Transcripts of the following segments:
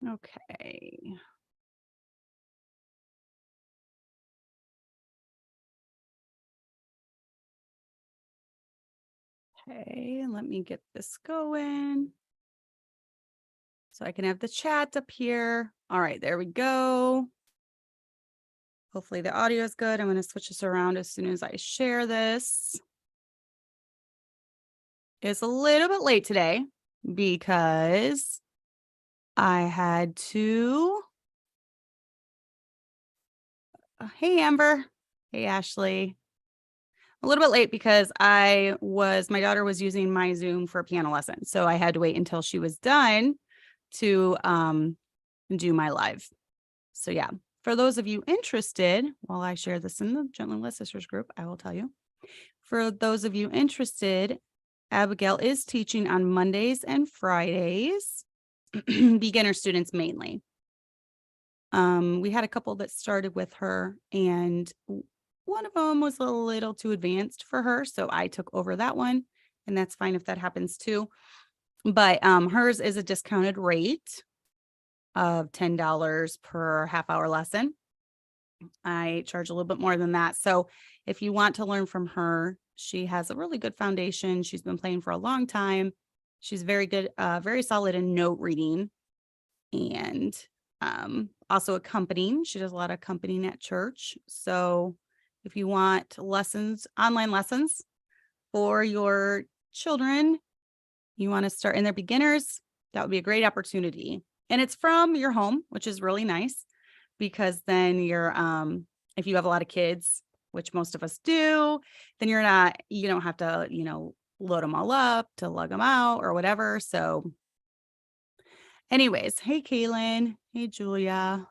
Okay. Okay, let me get this going so I can have the chat up here. All right, there we go. Hopefully the audio is good. I'm going to switch this around as soon as I share this. It's a little bit late today because I had to. Hey, Amber. Hey, Ashley. A little bit late because my daughter was using my Zoom for a piano lesson. So I had to wait until she was done to do my live. So yeah, for those of you interested, while I share this in the Gently Led Sisters group, I will tell you. For those of you interested, Abigail is teaching on Mondays and Fridays, beginner students mainly. We had a couple that started with her, and one of them was a little too advanced for her, so I took over that one, and that's fine if that happens too. But hers is a discounted rate of $10 per half-hour lesson. I charge a little bit more than that. So if you want to learn from her, she has a really good foundation. She's been playing for a long time. She's very good, very solid in note reading, and also accompanying. She does a lot of accompanying at church. So if you want lessons, online lessons for your children, you want to start in their beginners, that would be a great opportunity. And it's from your home, which is really nice, because then you're, if you have a lot of kids, which most of us do, then you don't have to, load them all up to lug them out or whatever. So anyways, hey, Kaylin. Hey, Julia.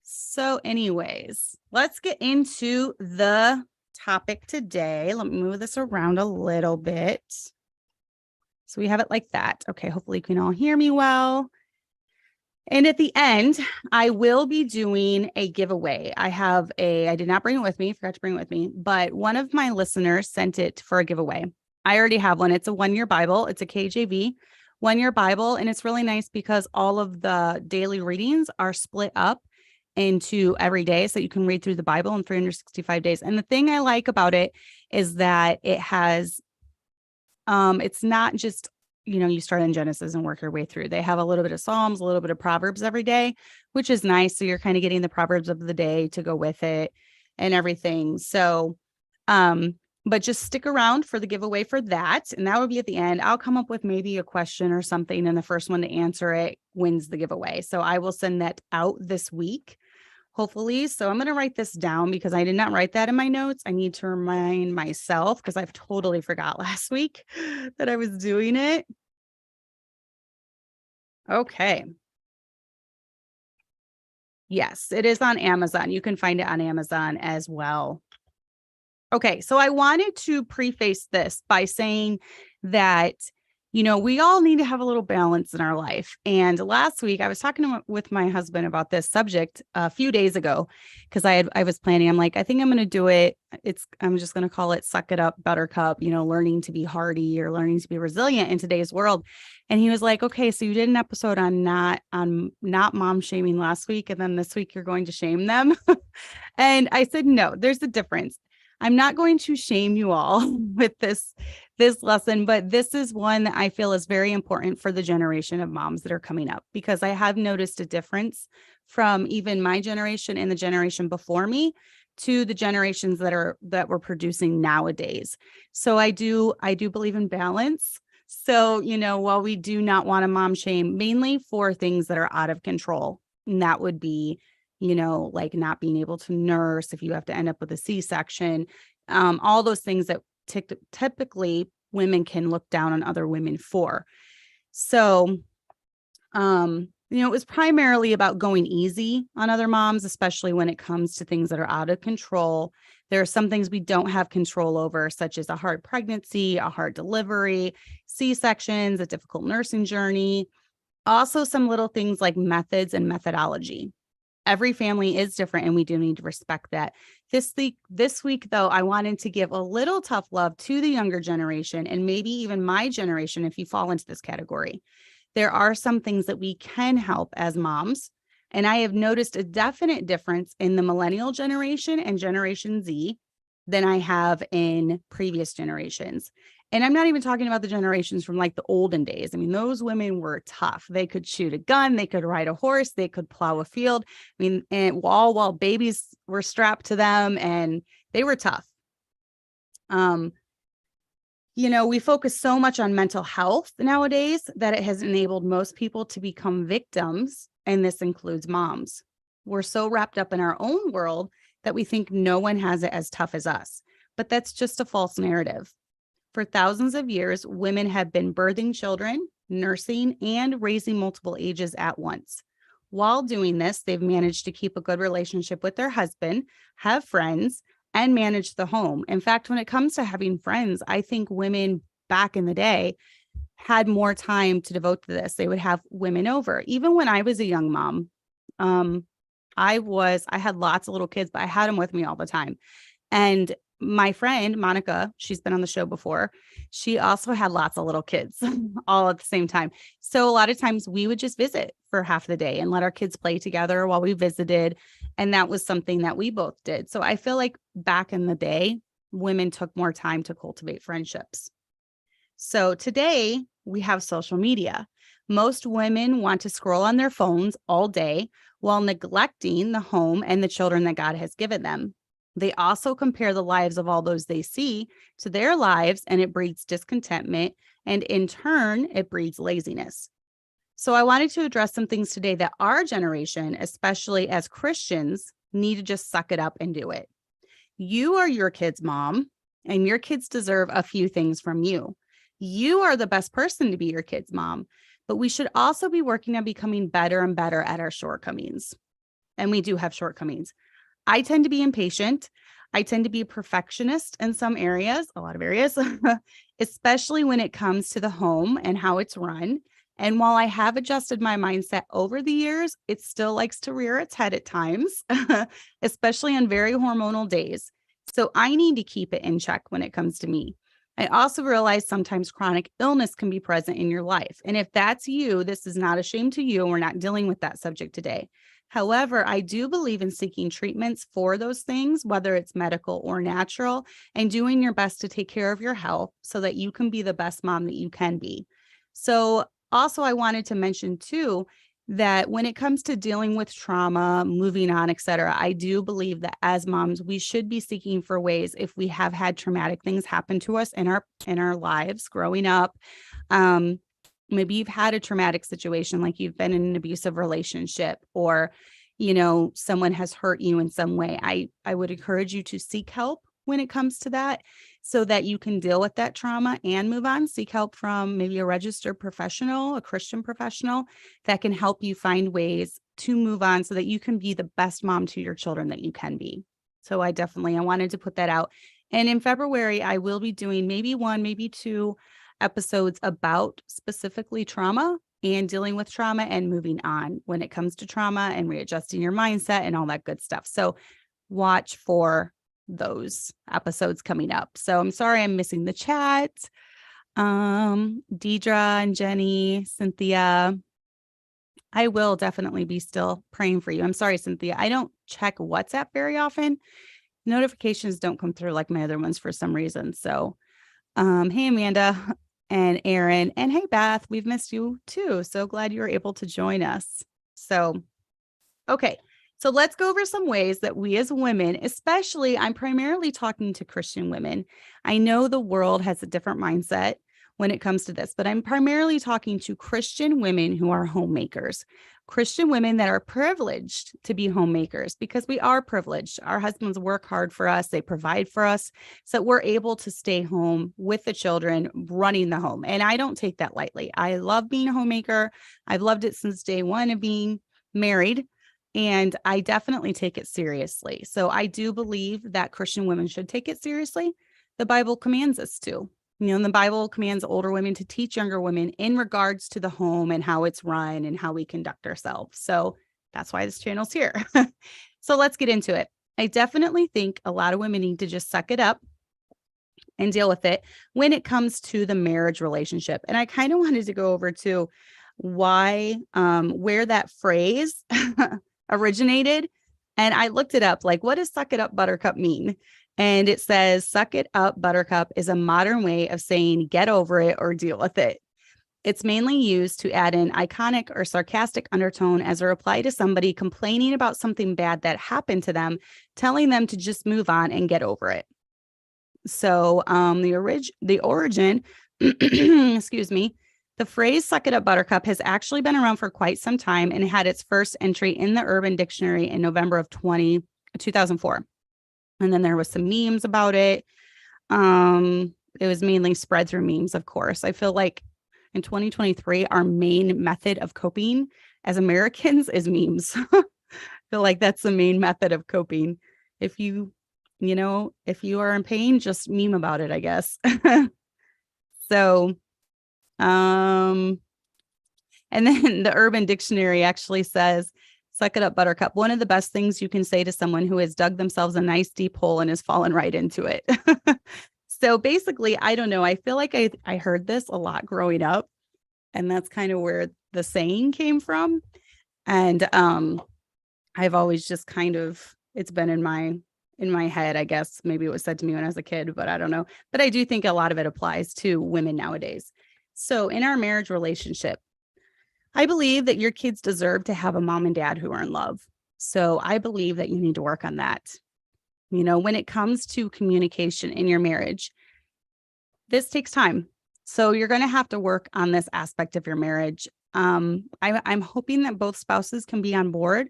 So anyways, let's get into the topic today. Let me move this around a little bit. So we have it like that. Okay, hopefully you can all hear me well. And at the end, I will be doing a giveaway. I did not bring it with me, forgot to bring it with me, but one of my listeners sent it for a giveaway. I already have one. It's a 1-year Bible. It's a KJV 1-year Bible. And it's really nice because all of the daily readings are split up into every day. So you can read through the Bible in 365 days. And the thing I like about it is that it has, it's not just, you start in Genesis and work your way through. They have a little bit of Psalms, a little bit of Proverbs every day, which is nice. So you're kind of getting the Proverbs of the day to go with it and everything. So, but just stick around for the giveaway for that. And that would be at the end. I'll come up with maybe a question or something, and the first one to answer it wins the giveaway. So I will send that out this week, hopefully. So I'm going to write this down because I did not write that in my notes. I need to remind myself because I've totally forgot last week that I was doing it. Okay. Yes, it is on Amazon. You can find it on Amazon as well. Okay, so I wanted to preface this by saying that, we all need to have a little balance in our life. And last week I was talking with my husband about this subject a few days ago because I was planning. I'm like, I think I'm going to do it. I'm just going to call it Suck It Up, Buttercup, learning to be hardy or learning to be resilient in today's world. And he was like, okay, so you did an episode on not mom shaming last week, and then this week you're going to shame them. And I said, no, there's a difference. I'm not going to shame you all with this lesson, but this is one that I feel is very important for the generation of moms that are coming up, because I have noticed a difference from even my generation and the generation before me to the generations that we're producing nowadays. So I do believe in balance. So, while we do not want to mom shame, mainly for things that are out of control, and that would be like not being able to nurse if you have to end up with a C-section, all those things that typically women can look down on other women for. So, it was primarily about going easy on other moms, especially when it comes to things that are out of control. There are some things we don't have control over, such as a hard pregnancy, a hard delivery, C-sections, a difficult nursing journey. Also, some little things like methods and methodology. Every family is different, and we do need to respect that. This week, though, I wanted to give a little tough love to the younger generation, and maybe even my generation, if you fall into this category, there are some things that we can help as moms. And I have noticed a definite difference in the millennial generation and Generation Z than I have in previous generations. And I'm not even talking about the generations from like the olden days. I mean, those women were tough. They could shoot a gun, they could ride a horse, they could plow a field. I mean, and all while babies were strapped to them, and they were tough. We focus so much on mental health nowadays that it has enabled most people to become victims, and this includes moms. We're so wrapped up in our own world that we think no one has it as tough as us, but that's just a false narrative. For thousands of years, women have been birthing children, nursing, and raising multiple ages at once. While doing this, they've managed to keep a good relationship with their husband, have friends, and manage the home. In fact, when it comes to having friends, I think women back in the day had more time to devote to this. They would have women over. Even when I was a young mom, I had lots of little kids, but I had them with me all the time. And my friend, Monica, she's been on the show before. She also had lots of little kids all at the same time. So a lot of times we would just visit for half the day and let our kids play together while we visited. And that was something that we both did. So I feel like back in the day, women took more time to cultivate friendships. So today we have social media. Most women want to scroll on their phones all day while neglecting the home and the children that God has given them. They also compare the lives of all those they see to their lives, and it breeds discontentment, and in turn, it breeds laziness. So I wanted to address some things today that our generation, especially as Christians, need to just suck it up and do it. You are your kid's mom, and your kids deserve a few things from you. You are the best person to be your kid's mom, but we should also be working on becoming better and better at our shortcomings. And we do have shortcomings. I tend to be impatient. I tend to be a perfectionist in some areas, a lot of areas, especially when it comes to the home and how it's run. And while I have adjusted my mindset over the years, it still likes to rear its head at times, especially on very hormonal days. So I need to keep it in check when it comes to me. I also realize sometimes chronic illness can be present in your life. And if that's you, this is not a shame to you. We're not dealing with that subject today. However, I do believe in seeking treatments for those things, whether it's medical or natural, and doing your best to take care of your health so that you can be the best mom that you can be. So also, I wanted to mention too, that when it comes to dealing with trauma, moving on, et cetera, I do believe that as moms, we should be seeking for ways if we have had traumatic things happen to us in our lives growing up. Maybe you've had a traumatic situation, like you've been in an abusive relationship, or, someone has hurt you in some way. I would encourage you to seek help when it comes to that so that you can deal with that trauma and move on. Seek help from maybe a registered professional, a Christian professional that can help you find ways to move on so that you can be the best mom to your children that you can be. So I wanted to put that out. And in February, I will be doing maybe 1, maybe 2 episodes about specifically trauma and dealing with trauma and moving on when it comes to trauma and readjusting your mindset and all that good stuff. So watch for those episodes coming up. So I'm sorry I'm missing the chat. Deidre and Jenny, Cynthia, I will definitely be still praying for you. I'm sorry, Cynthia. I don't check WhatsApp very often. Notifications don't come through like my other ones for some reason. So hey, Amanda and Aaron, and hey, Beth, we've missed you too. So glad you were able to join us. So, okay. So let's go over some ways that we as women, especially I'm primarily talking to Christian women. I know the world has a different mindset when it comes to this, but I'm primarily talking to Christian women who are homemakers, Christian women that are privileged to be homemakers because we are privileged. Our husbands work hard for us. They provide for us so we're able to stay home with the children running the home. And I don't take that lightly. I love being a homemaker. I've loved it since day one of being married. And I definitely take it seriously. So I do believe that Christian women should take it seriously. The Bible commands us to. The Bible commands older women to teach younger women in regards to the home and how it's run and how we conduct ourselves. So that's why this channel's here. So let's get into it. I definitely think a lot of women need to just suck it up and deal with it when it comes to the marriage relationship. And I kind of wanted to go over to where that phrase originated. And I looked it up, like, what does suck it up, Buttercup mean? And it says, suck it up, Buttercup is a modern way of saying get over it or deal with it. It's mainly used to add an iconic or sarcastic undertone as a reply to somebody complaining about something bad that happened to them, telling them to just move on and get over it. So the origin, excuse me, the phrase suck it up, Buttercup has actually been around for quite some time and had its first entry in the Urban Dictionary in November of 2004. And then there was some memes about it. It was mainly spread through memes, of course. I feel like in 2023, our main method of coping as Americans is memes. I feel like that's the main method of coping. If you are in pain, just meme about it, I guess. So, and then the Urban Dictionary actually says, suck it up, Buttercup. One of the best things you can say to someone who has dug themselves a nice deep hole and has fallen right into it. So basically, I don't know. I feel like I heard this a lot growing up, and that's kind of where the saying came from. And I've always just kind of, it's been in my head, I guess. Maybe it was said to me when I was a kid, but I don't know. But I do think a lot of it applies to women nowadays. So in our marriage relationship, I believe that your kids deserve to have a mom and dad who are in love. So I believe that you need to work on that. When it comes to communication in your marriage, this takes time. So you're going to have to work on this aspect of your marriage. I'm hoping that both spouses can be on board,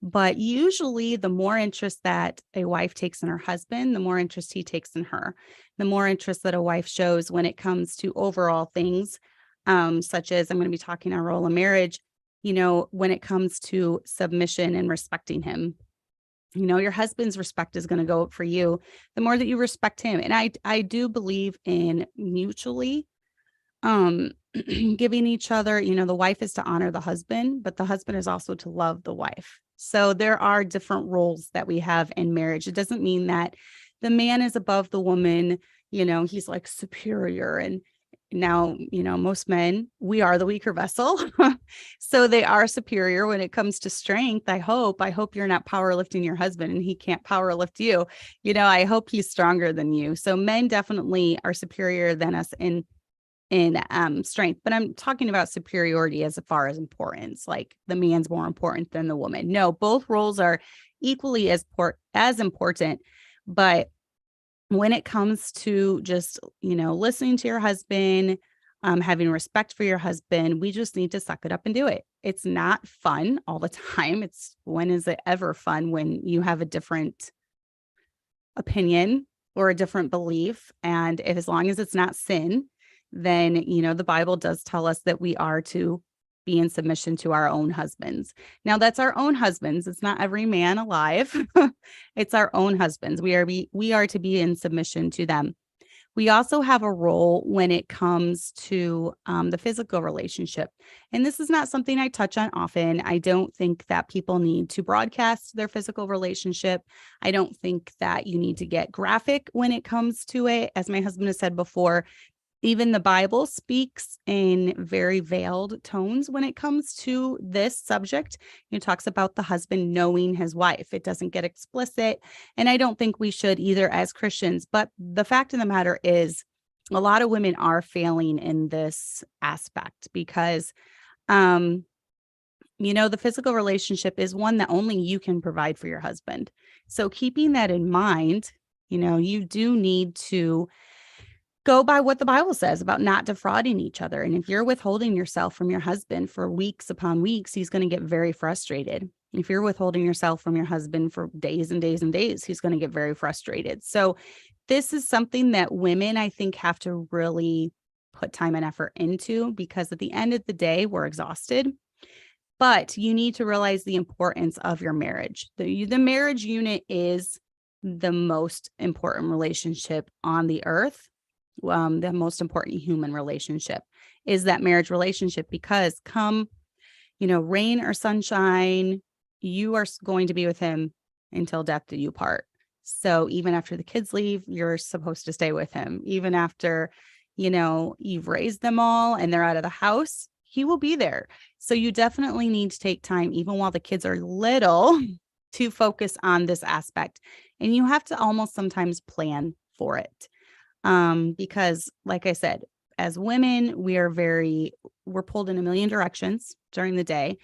but usually the more interest that a wife takes in her husband, the more interest he takes in her. The more interest that a wife shows when it comes to overall things, such as I'm going to be talking our role in marriage, when it comes to submission and respecting him. Your husband's respect is going to go up for you the more that you respect him. And I do believe in mutually giving each other, the wife is to honor the husband, but the husband is also to love the wife. So there are different roles that we have in marriage. It doesn't mean that the man is above the woman, he's like superior. And now, most men, we are the weaker vessel. So they are superior when it comes to strength. I hope you're not powerlifting your husband and he can't powerlift you. I hope he's stronger than you. So men definitely are superior than us in strength, but I'm talking about superiority as far as importance, like the man's more important than the woman. No, both roles are equally as important, but when it comes to just, listening to your husband, having respect for your husband, we just need to suck it up and do it. It's not fun all the time. When is it ever fun when you have a different opinion or a different belief? And as long as it's not sin, then, the Bible does tell us that we are to be in submission to our own husbands. Now, that's our own husbands. It's not every man alive. It's our own husbands. We are to be in submission to them. We also have a role when it comes to the physical relationship. And this is not something I touch on often. I don't think that people need to broadcast their physical relationship. I don't think that you need to get graphic when it comes to it. As my husband has said before, even the Bible speaks in very veiled tones when it comes to this subject. It talks about the husband knowing his wife. It doesn't get explicit. And I don't think we should either as Christians. But the fact of the matter is, a lot of women are failing in this aspect because, the physical relationship is one that only you can provide for your husband. So keeping that in mind, you do need to go by what the Bible says about not defrauding each other. And if you're withholding yourself from your husband for weeks upon weeks, he's going to get very frustrated. If you're withholding yourself from your husband for days and days and days, he's going to get very frustrated. So this is something that women, I think, have to really put time and effort into, because at the end of the day, we're exhausted. But you need to realize the importance of your marriage. The marriage unit is the most important relationship on the earth. The most important human relationship is that marriage relationship, because come, rain or sunshine, you are going to be with him until death do you part. So even after the kids leave, you're supposed to stay with him. Even after, you've raised them all and they're out of the house, he will be there. So you definitely need to take time, even while the kids are little, to focus on this aspect. And you have to almost sometimes plan for it. Because like I said, as women, we're pulled in a million directions during the day.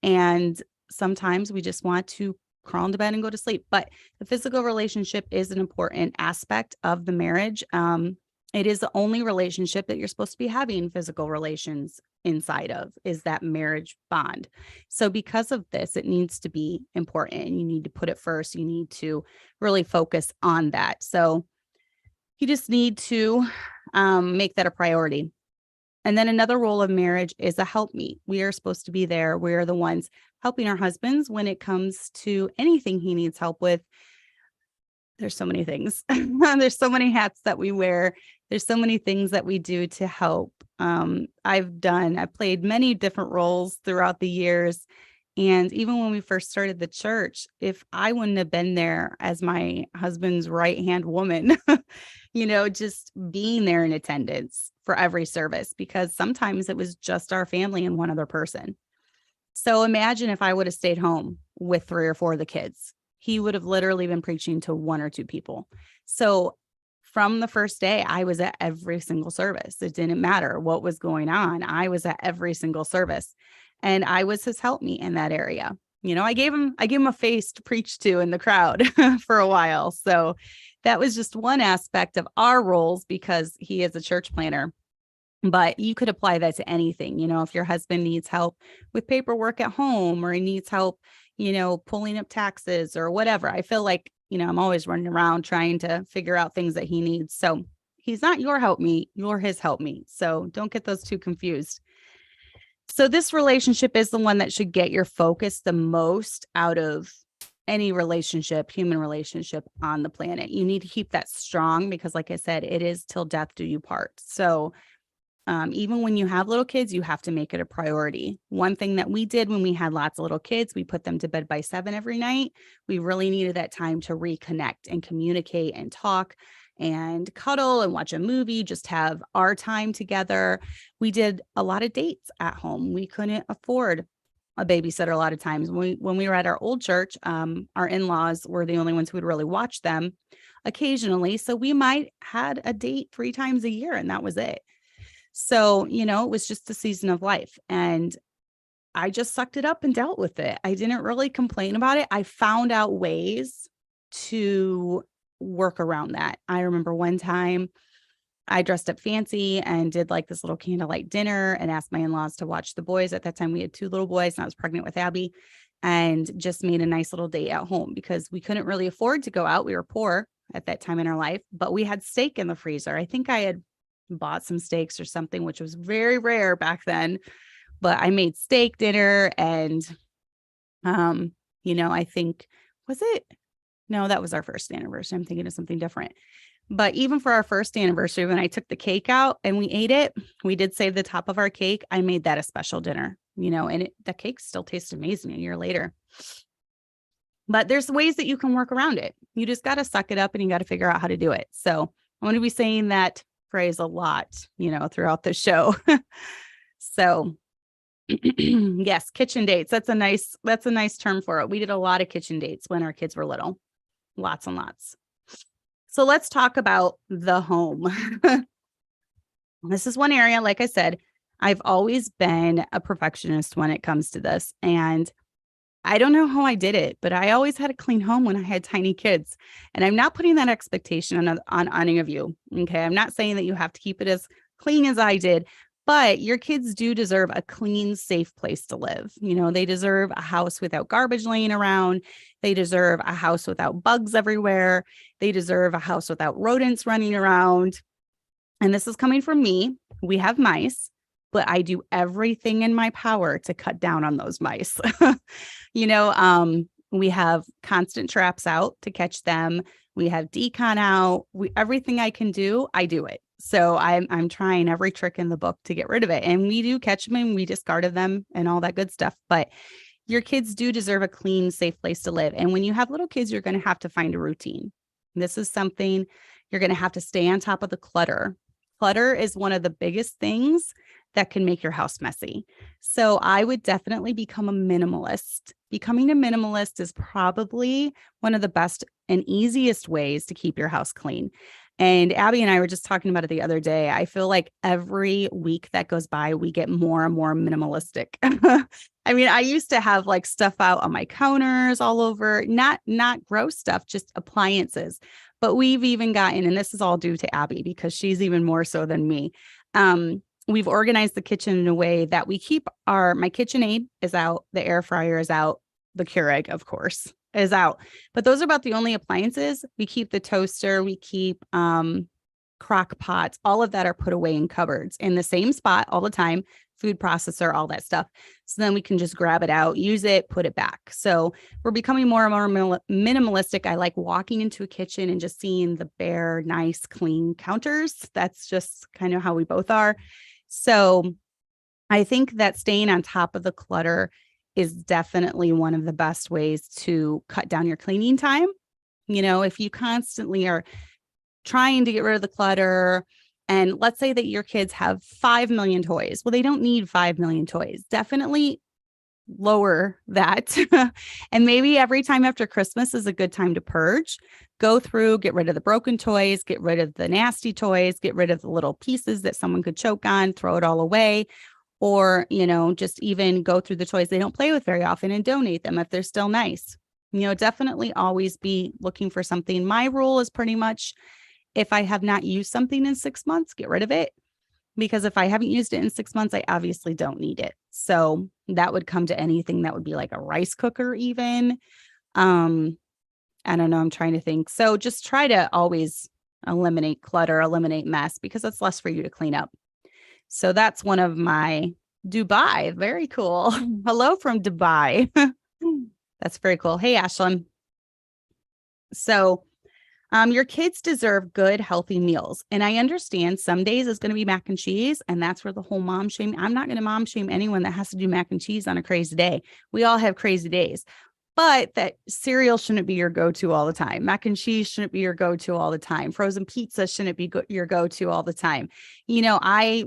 And sometimes we just want to crawl into bed and go to sleep. But the physical relationship is an important aspect of the marriage. It is the only relationship that you're supposed to be having physical relations inside of, is that marriage bond. So because of this, it needs to be important. You need to put it first. You need to really focus on that. So you just need to make that a priority. And then another role of marriage is a helpmeet. We are supposed to be there. We are the ones helping our husbands when it comes to anything he needs help with. There's so many things. There's so many hats that we wear. There's so many things that we do to help. I've played many different roles throughout the years. And even when we first started the church, if I wouldn't have been there as my husband's right-hand woman, just being there in attendance for every service, because sometimes it was just our family and one other person. So imagine if I would have stayed home with 3 or 4 of the kids. He would have literally been preaching to 1 or 2 people. So from the first day, I was at every single service. It didn't matter what was going on. I was at every single service, and I was his helpmeet in that area. I gave him a face to preach to in the crowd for a while. So that was just one aspect of our roles, because he is a church planner. But you could apply that to anything. If your husband needs help with paperwork at home, or he needs help, pulling up taxes or whatever. I feel like, I'm always running around trying to figure out things that he needs. So he's not your helpmeet, you're his helpmeet. So don't get those two confused. So this relationship is the one that should get your focus the most out of any relationship, human relationship on the planet. You need to keep that strong, because like I said, it is till death do you part. So even when you have little kids, you have to make it a priority. One thing that we did when we had lots of little kids, we put them to bed by 7 every night. We really needed that time to reconnect and communicate and talk and cuddle and watch a movie, just have our time together. We did a lot of dates at home. We couldn't afford a babysitter a lot of times. When we were at our old church, our in-laws were the only ones who would really watch them occasionally. So we might had a date 3 times a year, and that was it. So, it was just a season of life, and I just sucked it up and dealt with it. I didn't really complain about it. I found out ways to work around that. I remember one time I dressed up fancy and did like this little candlelight dinner and asked my in-laws to watch the boys. At that time, we had 2 little boys, and I was pregnant with Abby, and just made a nice little date at home, because we couldn't really afford to go out. We were poor at that time in our life, but we had steak in the freezer. I think I had bought some steaks or something, which was very rare back then, but I made steak dinner. And, I think, that was our first anniversary. I'm thinking of something different. But even for our first anniversary, when I took the cake out and we ate it, we did save the top of our cake. I made that a special dinner, and the cake still tastes amazing a year later. But there's ways that you can work around it. You just got to suck it up, and you got to figure out how to do it. So I'm going to be saying that phrase a lot, throughout the show. So yes, kitchen dates. That's a nice term for it. We did a lot of kitchen dates when our kids were little, lots and lots. So let's talk about the home. This is one area, like I said, I've always been a perfectionist when it comes to this. And I don't know how I did it, but I always had a clean home when I had tiny kids. And I'm not putting that expectation on any of you. Okay. I'm not saying that you have to keep it as clean as I did, but your kids do deserve a clean, safe place to live. They deserve a house without garbage laying around. They deserve a house without bugs everywhere. They deserve a house without rodents running around. And this is coming from me. We have mice, but I do everything in my power to cut down on those mice. We have constant traps out to catch them. We have decon out. Everything I can do, I do it. So I'm trying every trick in the book to get rid of it. And we do catch them and we discarded them and all that good stuff. But your kids do deserve a clean, safe place to live. And when you have little kids, you're going to have to find a routine. This is something you're going to have to stay on top of the clutter. Clutter is one of the biggest things that can make your house messy. So I would definitely become a minimalist. Becoming a minimalist is probably one of the best and easiest ways to keep your house clean. And Abby and I were just talking about it the other day. I feel like every week that goes by, we get more and more minimalistic. I mean, I used to have like stuff out on my counters all over, not gross stuff, just appliances. But we've even gotten, and this is all due to Abby because she's even more so than me. We've organized the kitchen in a way that we keep my KitchenAid is out, the air fryer is out, the Keurig, of course, is out. But those are about the only appliances. We keep the toaster, we keep crock pots, all of that are put away in cupboards in the same spot all the time, food processor, all that stuff. So then we can just grab it out, use it, put it back. So we're becoming more and more minimalistic. I like walking into a kitchen and just seeing the bare, nice, clean counters. That's just kind of how we both are. So I think that staying on top of the clutter is definitely one of the best ways to cut down your cleaning time. You know, if you constantly are trying to get rid of the clutter, and let's say that your kids have 5 million toys. Well, they don't need 5 million toys. Definitely lower that. And maybe every time after Christmas is a good time to purge. Go through, get rid of the broken toys, get rid of the nasty toys, get rid of the little pieces that someone could choke on, throw it all away. Or, you know, just even go through the toys they don't play with very often and donate them if they're still nice. You know, definitely always be looking for something. My rule is pretty much if I have not used something in 6 months, get rid of it. Because if I haven't used it in 6 months, I obviously don't need it. So that would come to anything that would be like a rice cooker even. I don't know. I'm trying to think. So just try to always eliminate clutter, eliminate mess, because it's less for you to clean up. So that's one of my Dubai. Very cool. Hello from Dubai. That's very cool. Hey, Ashlyn. So your kids deserve good, healthy meals. And I understand some days it's going to be mac and cheese. And that's where the whole mom shame. I'm not going to mom shame anyone that has to do mac and cheese on a crazy day. We all have crazy days. But that cereal shouldn't be your go-to all the time. Mac and cheese shouldn't be your go-to all the time. Frozen pizza shouldn't be your go-to all the time. You know,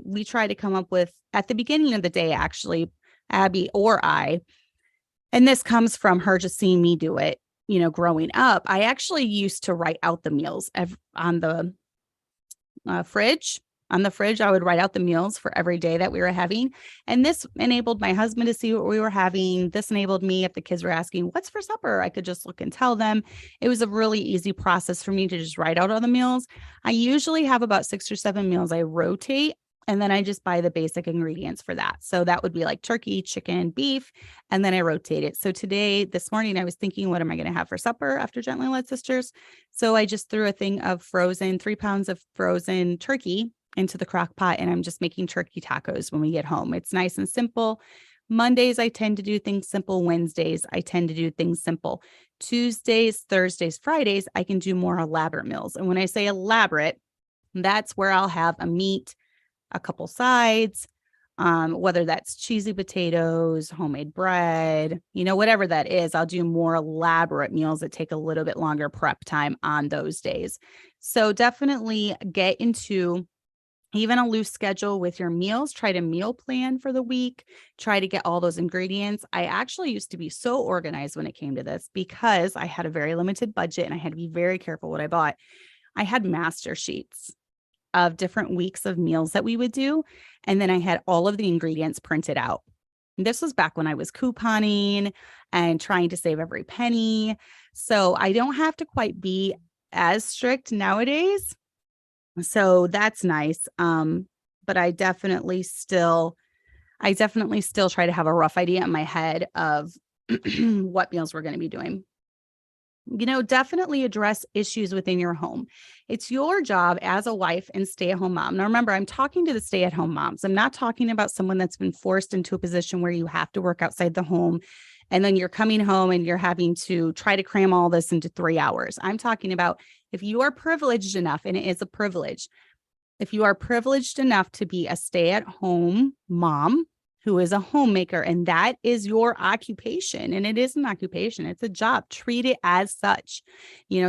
we try to come up with, at the beginning of the day, actually, Abby or I, and this comes from her just seeing me do it, you know, growing up. I actually used to write out the meals on the fridge. On the fridge, I would write out the meals for every day that we were having. And this enabled my husband to see what we were having. This enabled me, if the kids were asking, what's for supper? I could just look and tell them. It was a really easy process for me to just write out all the meals. I usually have about 6 or 7 meals I rotate, and then I just buy the basic ingredients for that. So that would be like turkey, chicken, beef, and then I rotate it. So this morning, I was thinking, what am I going to have for supper after Gently Led Sisters? So I just threw a thing of 3 pounds of frozen turkey into the crock pot, and I'm just making turkey tacos when we get home. It's nice and simple. Mondays, I tend to do things simple. Wednesdays, I tend to do things simple. Tuesdays, Thursdays, Fridays, I can do more elaborate meals. And when I say elaborate, that's where I'll have a meat, a couple sides, whether that's cheesy potatoes, homemade bread, you know, whatever that is. I'll do more elaborate meals that take a little bit longer prep time on those days. So definitely get into even a loose schedule with your meals. Try to meal plan for the week. Try to get all those ingredients. I actually used to be so organized when it came to this because I had a very limited budget and I had to be very careful what I bought. I had master sheets of different weeks of meals that we would do. And then I had all of the ingredients printed out. And this was back when I was couponing and trying to save every penny. So I don't have to quite be as strict nowadays. So that's nice. But I definitely still try to have a rough idea in my head of what meals we're going to be doing. You know, definitely address issues within your home. It's your job as a wife and stay-at-home mom. Now, remember, I'm talking to the stay-at-home moms. I'm not talking about someone that's been forced into a position where you have to work outside the home and then you're coming home and you're having to try to cram all this into 3 hours. I'm talking about if you are privileged enough, and it is a privilege, if you are privileged enough to be a stay-at-home mom, who is a homemaker, and that is your occupation. And it is an occupation. It's a job. Treat it as such.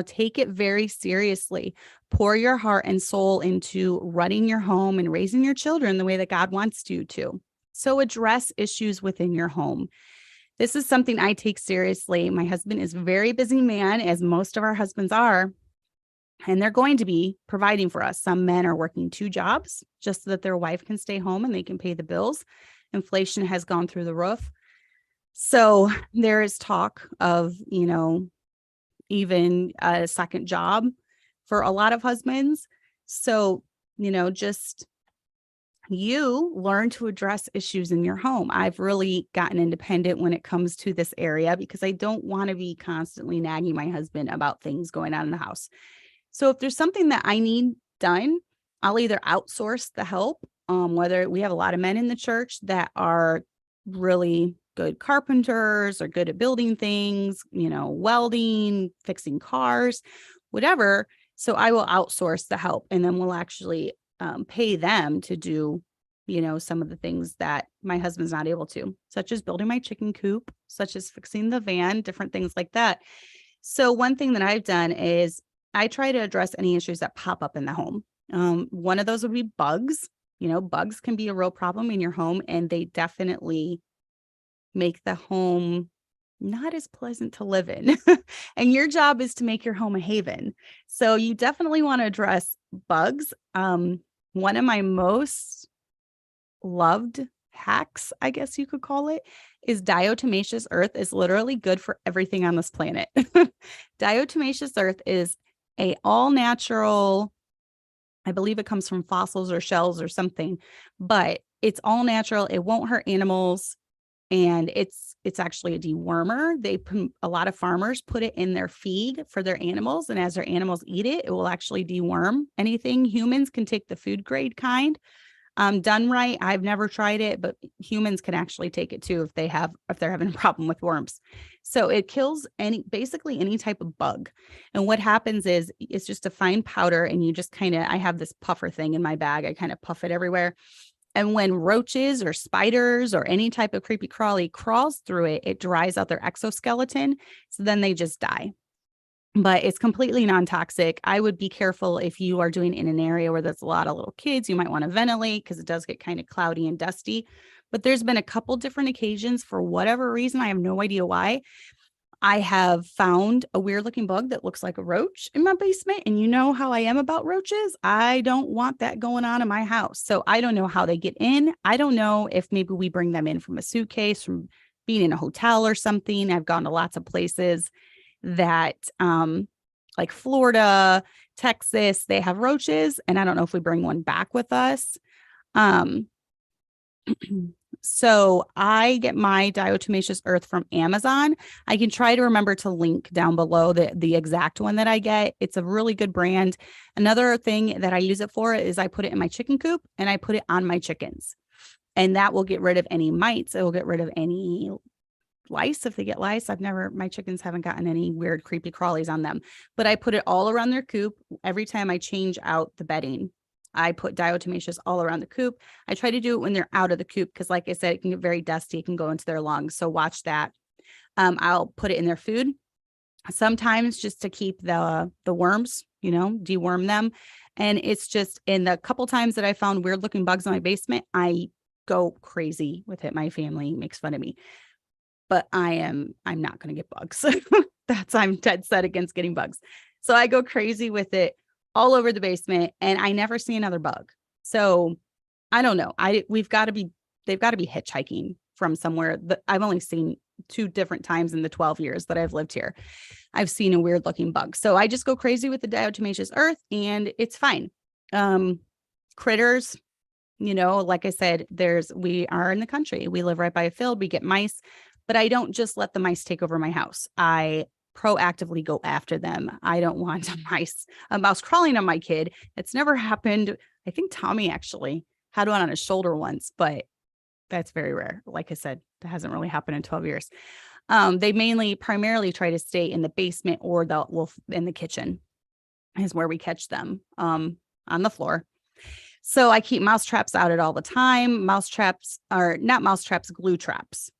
Take it very seriously. Pour your heart and soul into running your home and raising your children the way that God wants you to. So address issues within your home. This is something I take seriously. My husband is a very busy man, as most of our husbands are, and they're going to be providing for us. Some men are working 2 jobs just so that their wife can stay home and they can pay the bills. Inflation has gone through the roof. So there is talk of, even a second job for a lot of husbands. So, just you learn to address issues in your home. I've really gotten independent when it comes to this area because I don't want to be constantly nagging my husband about things going on in the house. So if there's something that I need done, I'll either outsource the help, whether we have a lot of men in the church that are really good carpenters or good at building things, welding, fixing cars, whatever. So I will outsource the help, and then we'll actually pay them to do, some of the things that my husband's not able to, such as building my chicken coop, such as fixing the van, different things like that. So one thing that I've done is I try to address any issues that pop up in the home. One of those would be bugs. Bugs can be a real problem in your home, and they definitely make the home not as pleasant to live in. And your job is to make your home a haven. So you definitely want to address bugs. One of my most loved hacks, I guess you could call it, is diatomaceous earth is literally good for everything on this planet. Diatomaceous earth is a all natural, I believe it comes from fossils or shells or something, but it's all natural. It won't hurt animals. And it's actually a dewormer. A lot of farmers put it in their feed for their animals. And as their animals eat it, it will actually deworm anything. Humans can take the food grade kind. Done right. I've never tried it, but humans can actually take it too if they're having a problem with worms. So it kills basically any type of bug. And what happens is it's just a fine powder, and you just I have this puffer thing in my bag. I kind of puff it everywhere. And when roaches or spiders or any type of creepy crawly crawls through it, it dries out their exoskeleton. So then they just die. But it's completely non-toxic. I would be careful if you are doing in an area where there's a lot of little kids. You might want to ventilate because it does get kind of cloudy and dusty. But there's been a couple different occasions, for whatever reason, I have no idea why, I have found a weird looking bug that looks like a roach in my basement. And you know how I am about roaches. I don't want that going on in my house. So I don't know how they get in. I don't know if maybe we bring them in from a suitcase, from being in a hotel or something. I've gone to lots of places that like Florida, Texas, they have roaches. And I don't know if we bring one back with us. So I get my diatomaceous earth from Amazon. I can try to remember to link down below the exact one that I get. It's a really good brand. Another thing that I use it for is I put it in my chicken coop and I put it on my chickens. And that will get rid of any mites. It will get rid of any lice if they get lice. My chickens haven't gotten any weird creepy crawlies on them, but I put it all around their coop. Every time I change out the bedding, I put diatomaceous all around the coop. I try to do it when they're out of the coop because, like I said, it can get very dusty. It can go into their lungs. So watch that. I'll put it in their food sometimes just to keep the worms, deworm them. And it's just in the couple times that I found weird looking bugs in my basement, I go crazy with it. My family makes fun of me, but I'm not going to get bugs. I'm dead set against getting bugs. So I go crazy with it all over the basement, and I never see another bug. So I don't know. They've got to be hitchhiking from somewhere. I've only seen 2 different times in the 12 years that I've lived here. I've seen a weird looking bug. So I just go crazy with the diatomaceous earth, and it's fine. Critters, like I said, we are in the country. We live right by a field. We get mice, but I don't just let the mice take over my house. I proactively go after them. I don't want a mouse crawling on my kid. It's never happened. I think Tommy actually had one on his shoulder once, but that's very rare. Like I said, that hasn't really happened in 12 years. They primarily try to stay in the basement or in the kitchen is where we catch them, on the floor. So I keep mouse traps out at all the time. Mouse traps are not mouse traps, glue traps.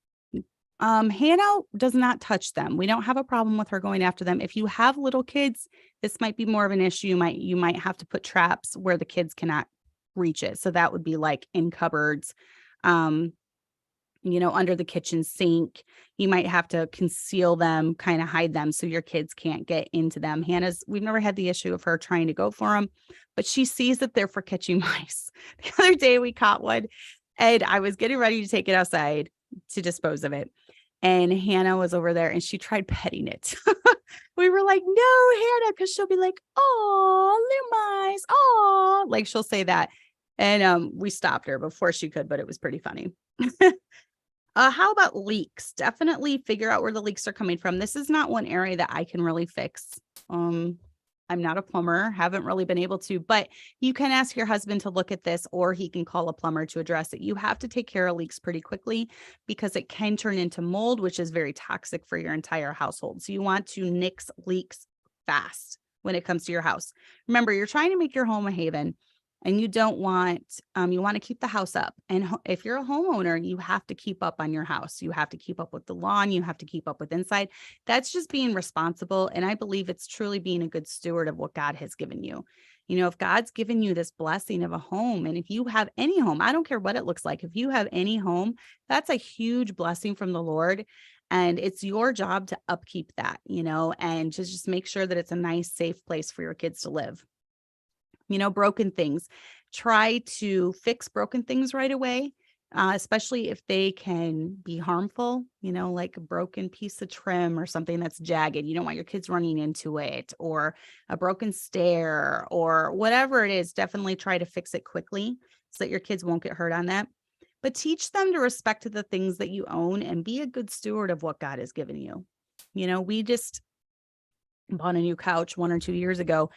Hannah does not touch them. We don't have a problem with her going after them. If you have little kids, this might be more of an issue. You might have to put traps where the kids cannot reach it. So that would be like in cupboards, under the kitchen sink. You might have to conceal them, kind of hide them so your kids can't get into them. We've never had the issue of her trying to go for them, but she sees that they're for catching mice. The other day we caught one and I was getting ready to take it outside to dispose of it. And Hannah was over there and she tried petting it. We were like, no, Hannah, because she'll be like, oh, little mice. Oh, like she'll say that. And we stopped her before she could, but it was pretty funny. How about leaks? Definitely figure out where the leaks are coming from. This is not one area that I can really fix. I'm not a plumber, haven't really been able to, but you can ask your husband to look at this, or he can call a plumber to address it. You have to take care of leaks pretty quickly because it can turn into mold, which is very toxic for your entire household. So you want to nix leaks fast when it comes to your house. Remember, you're trying to make your home a haven. And you don't want, you want to keep the house up. And if you're a homeowner, you have to keep up on your house. You have to keep up with the lawn. You have to keep up with inside. That's just being responsible. And I believe it's truly being a good steward of what God has given you. If God's given you this blessing of a home, and if you have any home, I don't care what it looks like. If you have any home, that's a huge blessing from the Lord. And it's your job to upkeep that, and just make sure that it's a nice, safe place for your kids to live. Broken things, try to fix broken things right away, especially if they can be harmful, like a broken piece of trim or something that's jagged. You don't want your kids running into it, or a broken stair or whatever it is. Definitely try to fix it quickly so that your kids won't get hurt on that. But teach them to respect the things that you own and be a good steward of what God has given you. We just bought a new couch 1 or 2 years ago.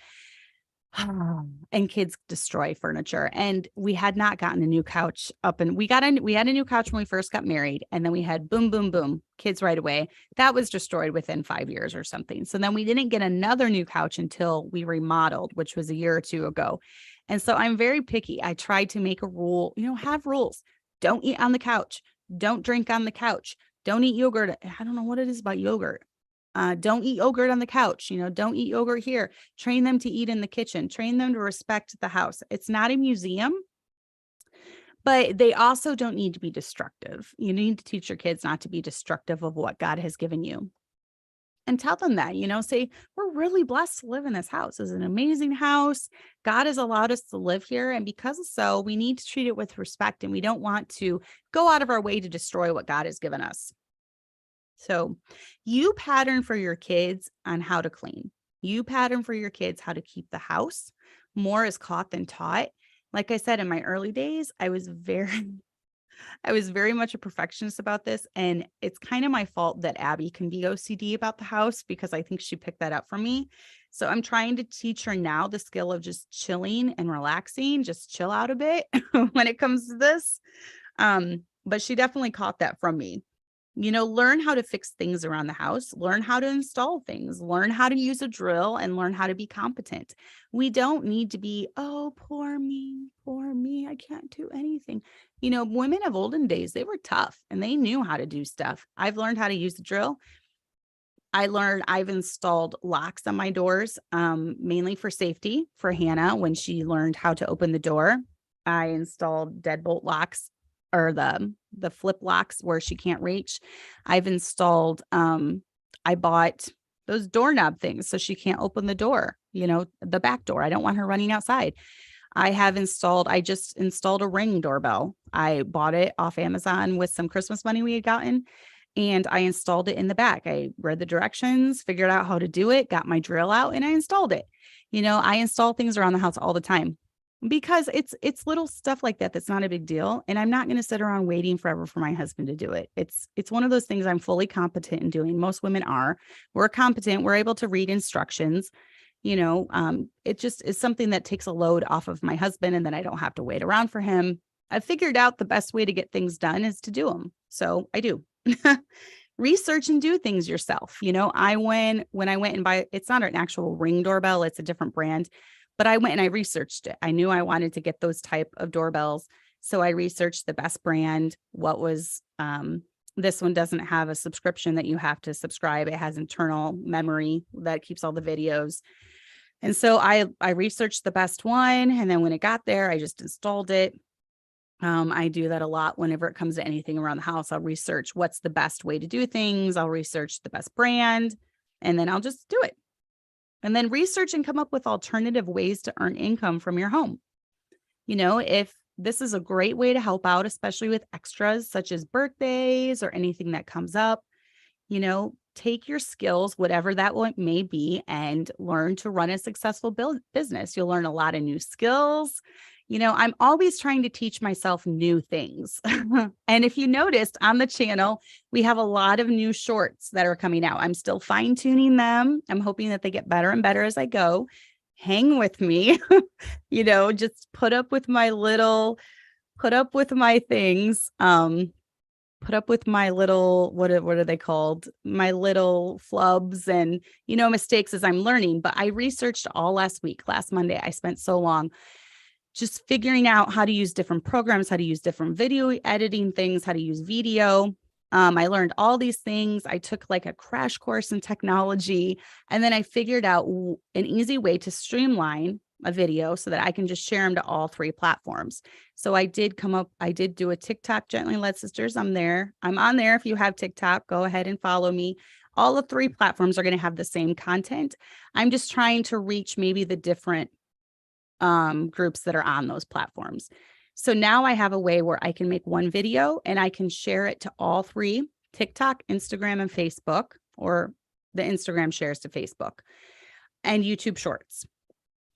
And kids destroy furniture. And we had not gotten a new couch up, and we had a new couch when we first got married. And then we had boom, boom, boom, kids right away. That was destroyed within 5 years or something. So then we didn't get another new couch until we remodeled, which was a year or two ago. And so I'm very picky. I tried to make a rule, have rules. Don't eat on the couch. Don't drink on the couch. Don't eat yogurt. I don't know what it is about yogurt. Don't eat yogurt on the couch. Don't eat yogurt here. Train them to eat in the kitchen. Train them to respect the house. It's not a museum, but they also don't need to be destructive. You need to teach your kids not to be destructive of what God has given you. And tell them that, say, we're really blessed to live in this house. It's an amazing house. God has allowed us to live here. And because of so, we need to treat it with respect. And we don't want to go out of our way to destroy what God has given us. So you pattern for your kids on how to clean. You pattern for your kids how to keep the house. More is caught than taught. Like I said, in my early days, I was very much a perfectionist about this. And it's kind of my fault that Abby can be OCD about the house, because I think she picked that up from me. So I'm trying to teach her now the skill of just chilling and relaxing, just chill out a bit when it comes to this. But she definitely caught that from me. Learn how to fix things around the house, learn how to install things, learn how to use a drill, and learn how to be competent. We don't need to be, oh, poor me, I can't do anything. Women of olden days, they were tough and they knew how to do stuff. I've learned how to use the drill. I've installed locks on my doors, mainly for safety for Hannah when she learned how to open the door. I installed deadbolt locks, or the flip locks where she can't reach. I've installed, I bought those doorknob things so she can't open the door, the back door. I don't want her running outside. I just installed a Ring doorbell. I bought it off Amazon with some Christmas money we had gotten, and I installed it in the back. I read the directions, figured out how to do it, got my drill out, and I installed it. I install things around the house all the time, because it's little stuff like that that's not a big deal. And I'm not going to sit around waiting forever for my husband to do it. It's one of those things I'm fully competent in doing. Most women are. We're competent. We're able to read instructions. It just is something that takes a load off of my husband, and then I don't have to wait around for him. I figured out the best way to get things done is to do them. So I do. Research and do things yourself. When I went and buy, it's not an actual Ring doorbell, it's a different brand. but I went and I researched it. I knew I wanted to get those type of doorbells. So I researched the best brand. What was, this one doesn't have a subscription that you have to subscribe. It has internal memory that keeps all the videos. And so I researched the best one. And then when it got there, I just installed it. I do that a lot whenever it comes to anything around the house. I'll research what's the best way to do things. I'll research the best brand, and then I'll just do it. And then research and come up with alternative ways to earn income from your home. You know, if this is a great way to help out, especially with extras such as birthdays or anything that comes up, you know, take your skills, whatever that may be, and learn to run a successful business. You'll learn a lot of new skills. You know, I'm always trying to teach myself new things. And if you noticed on the channel, we have a lot of new shorts that are coming out. I'm still fine tuning them. I'm hoping that they get better and better as I go. Hang with me, you know, just put up with my things. Put up with my little, what are they called? My little flubs and, you know, mistakes as I'm learning. But I researched all last Monday. I spent so long just figuring out how to use different programs, how to use different video editing things, how to use video. I learned all these things. I took like a crash course in technology, and then I figured out an easy way to streamline a video so that I can just share them to all 3 platforms. So I did do a TikTok, Gently Led Sisters. I'm on there. If you have TikTok, go ahead and follow me. All the 3 platforms are going to have the same content. I'm just trying to reach maybe the different groups that are on those platforms. So now I have a way where I can make one video and I can share it to all 3, TikTok, Instagram, and Facebook, or the Instagram shares to Facebook, and YouTube Shorts.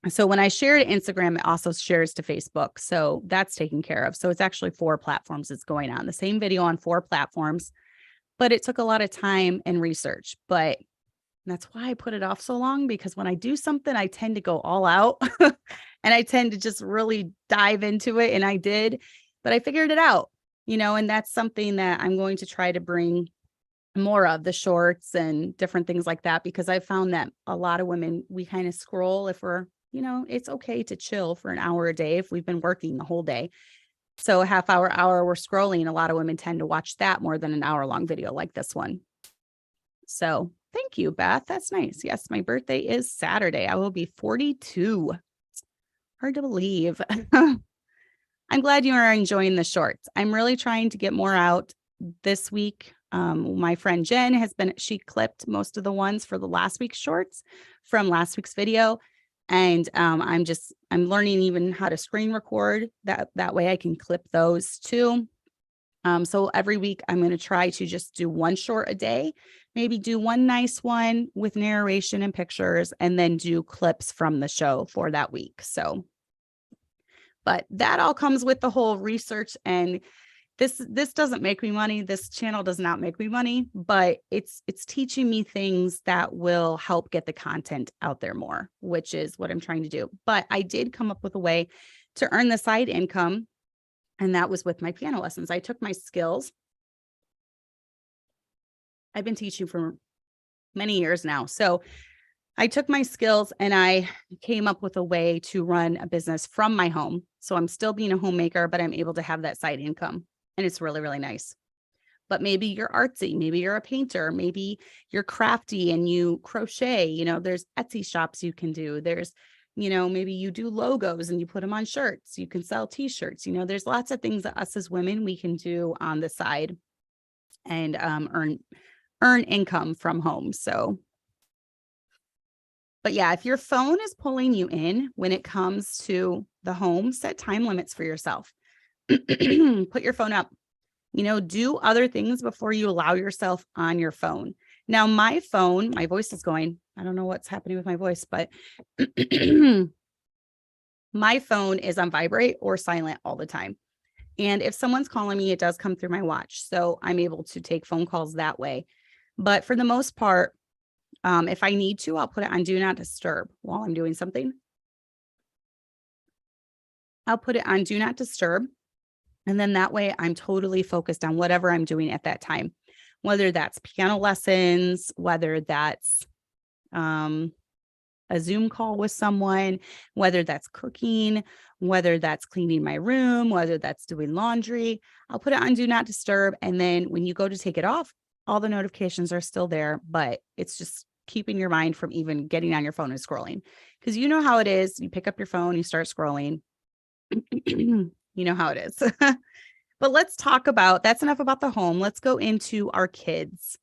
So when I share to Instagram, it also shares to Facebook. So that's taken care of. So it's actually 4 platforms that's going on. The same video on 4 platforms, but it took a lot of time and research. But that's why I put it off so long, because when I do something, I tend to go all out and I tend to just really dive into it. And I did, but I figured it out, you know, and that's something that I'm going to try to bring more of, the shorts and different things like that, because I found that a lot of women, we kind of scroll if we're, you know, it's okay to chill for an hour a day if we've been working the whole day. So a half hour, we're scrolling. A lot of women tend to watch that more than an hour-long video like this one. So thank you, Beth. That's nice. Yes, my birthday is Saturday. I will be 42. Hard to believe. I'm glad you are enjoying the shorts. I'm really trying to get more out this week. My friend Jen she clipped most of the ones for the last week's shorts from last week's video. And I'm learning even how to screen record that way I can clip those too. So every week I'm going to try to just do one short a day, maybe do one nice one with narration and pictures, and then do clips from the show for that week. So, but that all comes with the whole research, and this doesn't make me money. This channel does not make me money, but it's teaching me things that will help get the content out there more, which is what I'm trying to do. But I did come up with a way to earn the side income, and that was with my piano lessons. I took my skills. I've been teaching for many years now. So I took my skills and I came up with a way to run a business from my home. So I'm still being a homemaker, but I'm able to have that side income. And it's really, really nice. But maybe you're artsy, maybe you're a painter, maybe you're crafty and you crochet, you know, there's Etsy shops you can do. There's, you know, maybe you do logos and you put them on shirts. You can sell t-shirts. You know, there's lots of things that us as women, we can do on the side and earn income from home. So, but yeah, if your phone is pulling you in when it comes to the home, set time limits for yourself. Put your phone up, you know, do other things before you allow yourself on your phone. Now, my phone, my voice is going, I don't know what's happening with my voice, but my phone is on vibrate or silent all the time. And if someone's calling me, it does come through my watch. So I'm able to take phone calls that way. But for the most part, if I need to, I'll put it on do not disturb while I'm doing something. I'll put it on do not disturb. And then that way I'm totally focused on whatever I'm doing at that time, whether that's piano lessons, whether that's a Zoom call with someone, whether that's cooking, whether that's cleaning my room, whether that's doing laundry. I'll put it on do not disturb. And then when you go to take it off, all the notifications are still there, but it's just keeping your mind from even getting on your phone and scrolling. Because you know how it is. You pick up your phone, you start scrolling. You know how it is. But let's talk about, that's enough about the home. Let's go into our kids.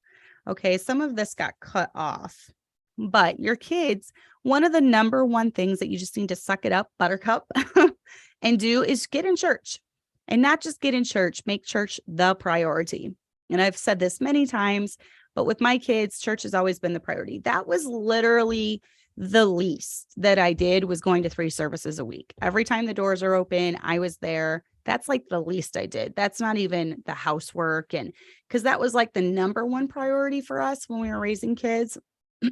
Okay, some of this got cut off, but your kids, one of the number one things that you just need to suck it up, Buttercup, and do is get in church. And not just get in church, make church the priority. And I've said this many times, but with my kids, church has always been the priority. That was literally the least that I did, was going to 3 services a week. Every time the doors are open, I was there. That's like the least I did. That's not even the housework. And because that was like the number one priority for us when we were raising kids,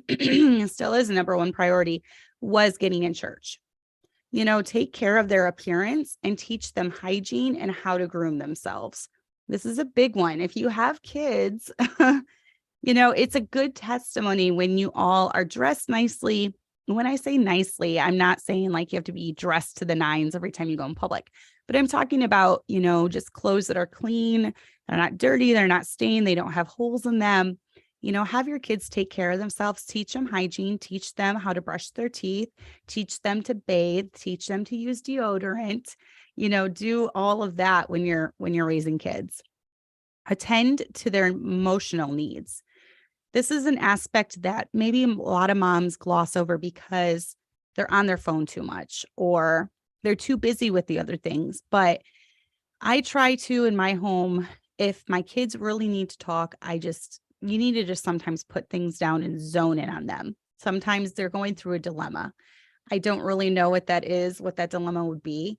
it still is the number one priority, was getting in church. You know, take care of their appearance and teach them hygiene and how to groom themselves. This is a big one. If you have kids, you know, it's a good testimony when you all are dressed nicely. When I say nicely, I'm not saying like you have to be dressed to the nines every time you go in public, but I'm talking about, you know, just clothes that are clean. They're not dirty. They're not stained. They don't have holes in them. You know, have your kids take care of themselves, teach them hygiene, teach them how to brush their teeth, teach them to bathe, teach them to use deodorant, you know, do all of that when you're raising kids. Attend to their emotional needs. This is an aspect that maybe a lot of moms gloss over because they're on their phone too much or they're too busy with the other things. But I try to, in my home, if my kids really need to talk, you need to just sometimes put things down and zone in on them. Sometimes they're going through a dilemma. I don't really know what that is, what that dilemma would be.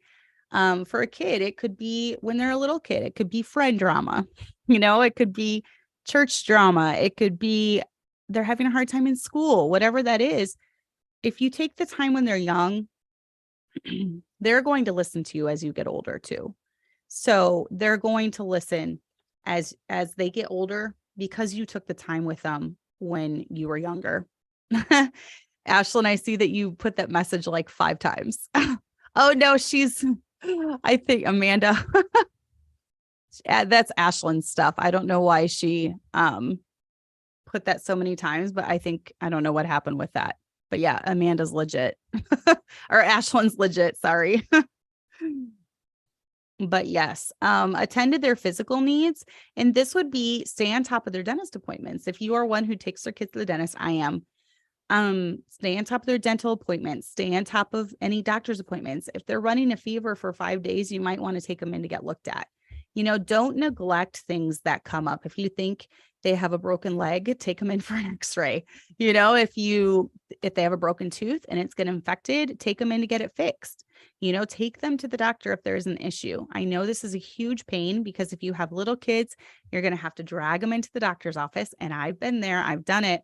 For a kid, it could be when they're a little kid, it could be friend drama, you know, it could be church drama. It could be they're having a hard time in school, whatever that is. If you take the time when they're young, they're going to listen to you as you get older too. So they're going to listen as they get older because you took the time with them when you were younger. Ashlyn, I see that you put that message like 5 times. Oh no, I think Amanda. That's Ashlyn's stuff. I don't know why she put that so many times, but I don't know what happened with that. But yeah, Amanda's legit. Or Ashlyn's legit, sorry. But yes, attend to their physical needs. And this would be stay on top of their dentist appointments. If you are one who takes their kids to the dentist, I am. Stay on top of their dental appointments, stay on top of any doctor's appointments. If they're running a fever for 5 days, you might want to take them in to get looked at. You know, don't neglect things that come up. If you think they have a broken leg, take them in for an x-ray. You know, if they have a broken tooth and it's getting infected, take them in to get it fixed. You know, take them to the doctor if there's an issue. I know this is a huge pain because if you have little kids, you're going to have to drag them into the doctor's office. And I've been there, I've done it.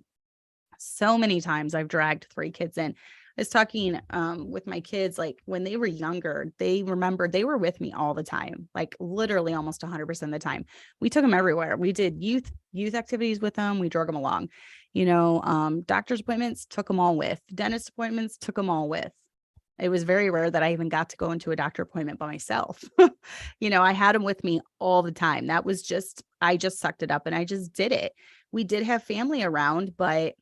So many times I've dragged 3 kids in. I was talking with my kids, like when they were younger, they remembered they were with me all the time, like literally almost 100% of the time. We took them everywhere. We did youth activities with them. We drug them along, you know, doctor's appointments, took them all with. Dentist appointments, took them all with. It was very rare that I even got to go into a doctor appointment by myself. You know, I had them with me all the time. I just sucked it up and I just did it. We did have family around, but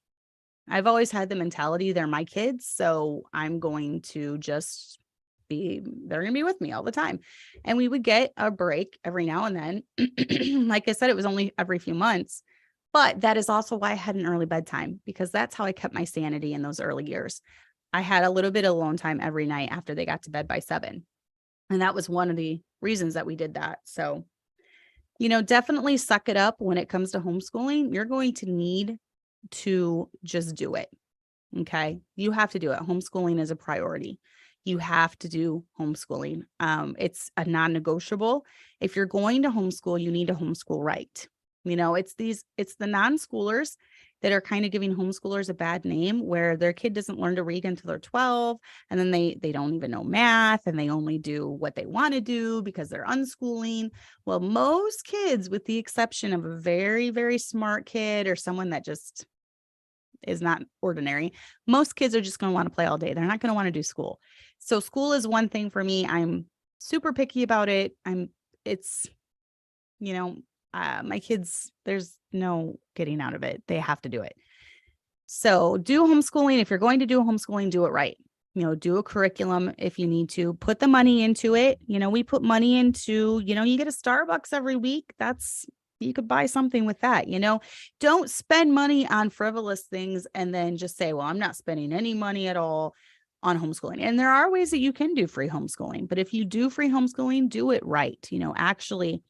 I've always had the mentality they're my kids. So I'm going to they're going to be with me all the time. And we would get a break every now and then. Like I said, it was only every few months, but that is also why I had an early bedtime, because that's how I kept my sanity in those early years. I had a little bit of alone time every night after they got to bed by 7. And that was one of the reasons that we did that. So, you know, definitely suck it up when it comes to homeschooling. You're going to need to just do it. Okay. You have to do it. Homeschooling is a priority. You have to do homeschooling. It's a non-negotiable. If you're going to homeschool, you need to homeschool right. You know, it's the non-schoolers that are kind of giving homeschoolers a bad name, where their kid doesn't learn to read until they're 12. And then they don't even know math, and they only do what they want to do because they're unschooling. Well, most kids, with the exception of a very, very smart kid or someone that just is not ordinary. Most kids are just going to want to play all day. They're not going to want to do school. So school is one thing for me. I'm super picky about it. My kids, there's no getting out of it. They have to do it. So do homeschooling. If you're going to do homeschooling, do it right. Do a curriculum if you need to. Put the money into it. We put money into, you get a Starbucks every week. You could buy something with that. Don't spend money on frivolous things and then just say, well, I'm not spending any money at all on homeschooling. And there are ways that you can do free homeschooling. But if you do free homeschooling, do it right. Actually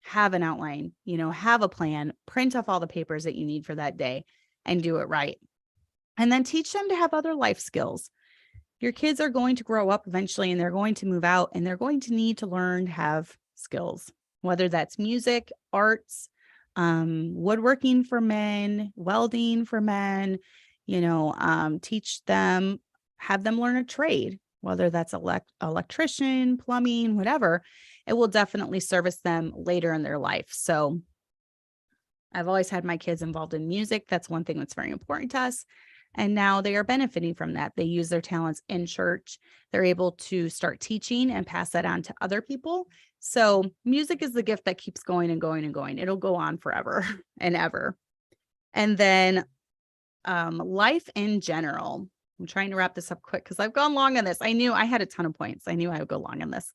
have an outline, have a plan, print off all the papers that you need for that day and do it right. And then teach them to have other life skills. Your kids are going to grow up eventually and they're going to move out and they're going to need to learn to have skills, whether that's music, arts, woodworking for men, welding for men, teach them, have them learn a trade, whether that's electrician, plumbing, whatever. It will definitely service them later in their life. So I've always had my kids involved in music. That's one thing that's very important to us. And now they are benefiting from that. They use their talents in church. They're able to start teaching and pass that on to other people. So music is the gift that keeps going and going and going. It'll go on forever and ever. And then life in general. I'm trying to wrap this up quick because I've gone long on this. I knew I had a ton of points. I knew I would go long on this.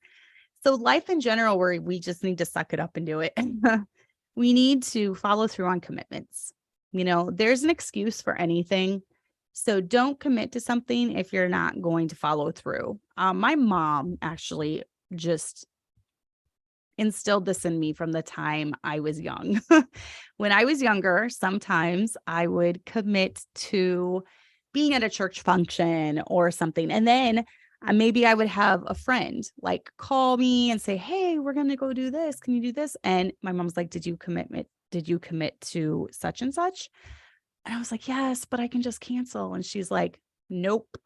So life in general, where we just need to suck it up and do it. We need to follow through on commitments. There's an excuse for anything. So don't commit to something if you're not going to follow through. My mom actually just instilled this in me from the time I was young. When I was younger, sometimes I would commit to being at a church function or something. And then maybe I would have a friend like call me and say, hey, we're going to go do this. Can you do this? And my mom's like, did you commit to such and such? And I was like, yes, but I can just cancel. And she's like, nope,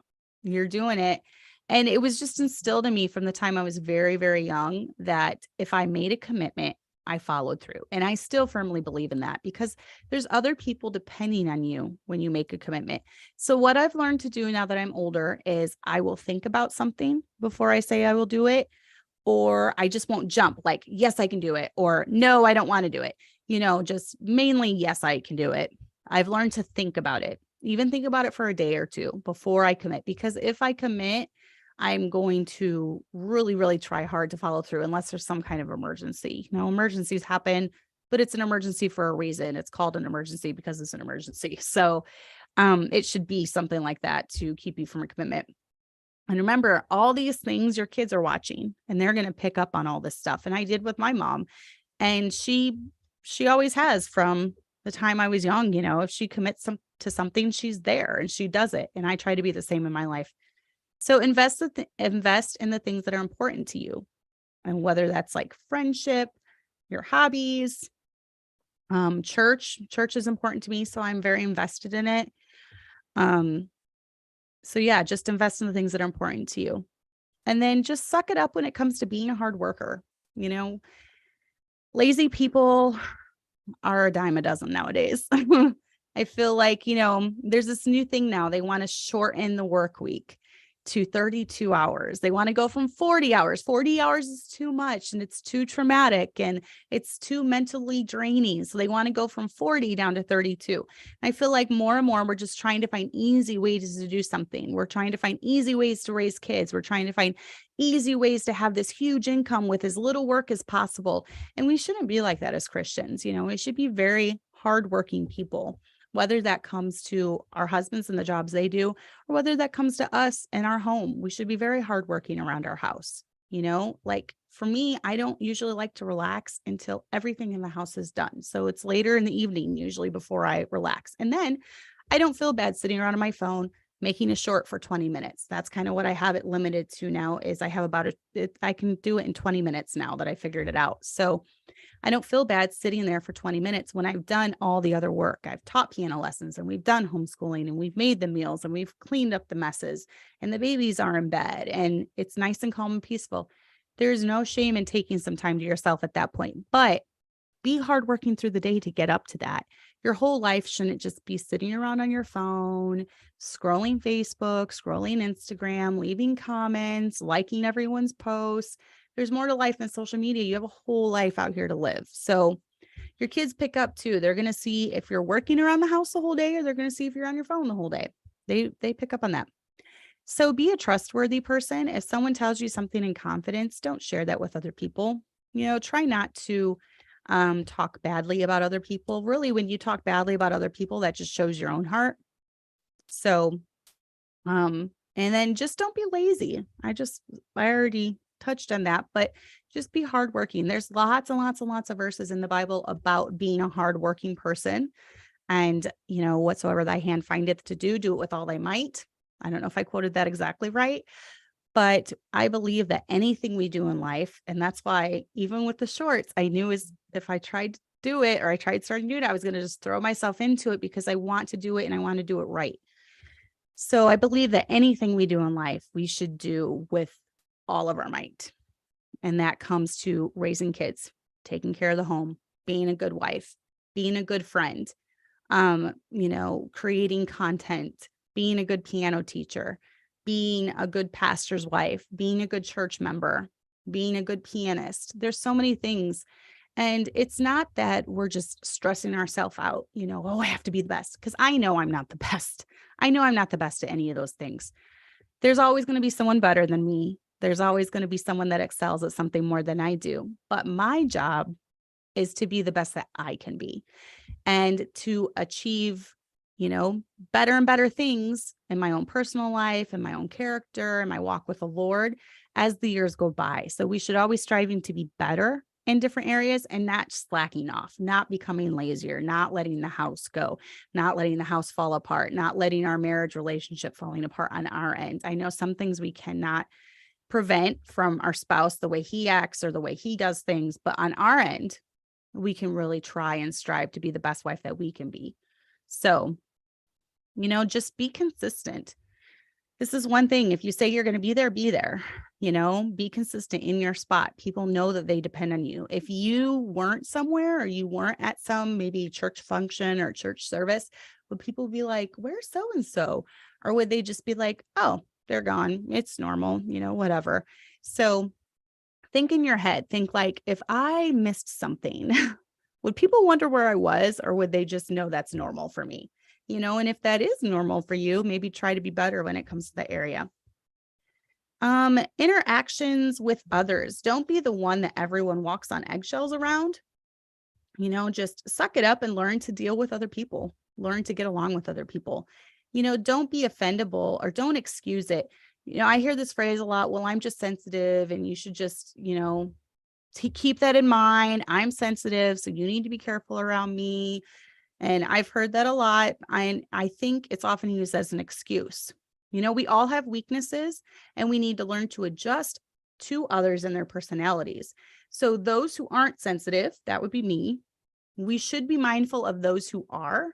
you're doing it. And it was just instilled in me from the time I was very, very young that if I made a commitment, I followed through. And I still firmly believe in that because there's other people depending on you when you make a commitment. So what I've learned to do now that I'm older is I will think about something before I say I will do it, or I just won't jump like, yes, I can do it, or no, I don't want to do it. Just mainly, yes, I can do it. I've learned to think about it, even think about it for a day or two before I commit, because if I commit, I'm going to really, really try hard to follow through unless there's some kind of emergency. Emergencies happen, but it's an emergency for a reason. It's called an emergency because it's an emergency. So it should be something like that to keep you from a commitment. And remember, all these things your kids are watching and they're going to pick up on all this stuff. And I did with my mom, and she always has from the time I was young. If she commits to something, she's there and she does it. And I try to be the same in my life. So invest in the things that are important to you, and whether that's like friendship, your hobbies, church is important to me. So I'm very invested in it. So yeah, just invest in the things that are important to you, and then just suck it up when it comes to being a hard worker. Lazy people are a dime a dozen nowadays. I feel like, there's this new thing now. They want to shorten the work week to 32 hours. They want to go from 40 hours. 40 hours is too much and it's too traumatic and it's too mentally draining. So they want to go from 40 down to 32. I feel like more and more, we're just trying to find easy ways to do something. We're trying to find easy ways to raise kids. We're trying to find easy ways to have this huge income with as little work as possible. And we shouldn't be like that as Christians. We should be very hardworking people, whether that comes to our husbands and the jobs they do, or whether that comes to us and our home. We should be very hardworking around our house. Like for me, I don't usually like to relax until everything in the house is done. So it's later in the evening, usually before I relax. And then I don't feel bad sitting around on my phone, making a short for 20 minutes. That's kind of what I have it limited to now, is I have I can do it in 20 minutes now that I figured it out. So I don't feel bad sitting there for 20 minutes when I've done all the other work. I've taught piano lessons and we've done homeschooling and we've made the meals and we've cleaned up the messes and the babies are in bed and it's nice and calm and peaceful. There's no shame in taking some time to yourself at that point, but be hardworking through the day to get up to that. Your whole life shouldn't just be sitting around on your phone, scrolling Facebook, scrolling Instagram, leaving comments, liking everyone's posts. There's more to life than social media. You have a whole life out here to live. So your kids pick up too. They're going to see if you're working around the house the whole day, or they're going to see if you're on your phone the whole day. They pick up on that. So be a trustworthy person. If someone tells you something in confidence, don't share that with other people. Try not to talk badly about other people. Really, when you talk badly about other people, that just shows your own heart. So, and then just don't be lazy. I already touched on that, but just be hardworking. There's lots and lots and lots of verses in the Bible about being a hardworking person. And, whatsoever thy hand findeth to do, do it with all thy might. I don't know if I quoted that exactly right, but I believe that anything we do in life, and that's why even with the shorts, I knew if I tried to do it, or I tried starting to do it, I was going to just throw myself into it because I want to do it and I want to do it right. So I believe that anything we do in life, we should do with all of our might. And that comes to raising kids, taking care of the home, being a good wife, being a good friend, creating content, being a good piano teacher, being a good pastor's wife, being a good church member, being a good pianist. There's so many things. And it's not that we're just stressing ourselves out, I have to be the best, because I know I'm not the best. I know I'm not the best at any of those things. There's always going to be someone better than me. There's always going to be someone that excels at something more than I do. But my job is to be the best that I can be, and to achieve, better and better things in my own personal life and my own character and my walk with the Lord as the years go by. So we should always striving to be better in different areas and not slacking off, not becoming lazier, not letting the house go, not letting the house fall apart, not letting our marriage relationship falling apart on our end. I know some things we cannot prevent from our spouse, the way he acts or the way he does things, but on our end, we can really try and strive to be the best wife that we can be. So, just be consistent. This is one thing. If you say you're going to be there, be consistent in your spot. People know that they depend on you. If you weren't somewhere, or you weren't at some maybe church function or church service, would people be like, where's so-and-so? Or would they just be like, oh, they're gone. It's normal, whatever. So think in your head, think like, if I missed something, would people wonder where I was, or would they just know that's normal for me? And if that is normal for you, maybe try to be better when it comes to that area. Interactions with others. Don't be the one that everyone walks on eggshells around. Just suck it up and learn to deal with other people, learn to get along with other people. Don't be offendable, or don't excuse it. I hear this phrase a lot. Well, I'm just sensitive, and you should just, keep that in mind. I'm sensitive, so you need to be careful around me. And I've heard that a lot. I think it's often used as an excuse. We all have weaknesses, and we need to learn to adjust to others and their personalities. So those who aren't sensitive, that would be me. We should be mindful of those who are.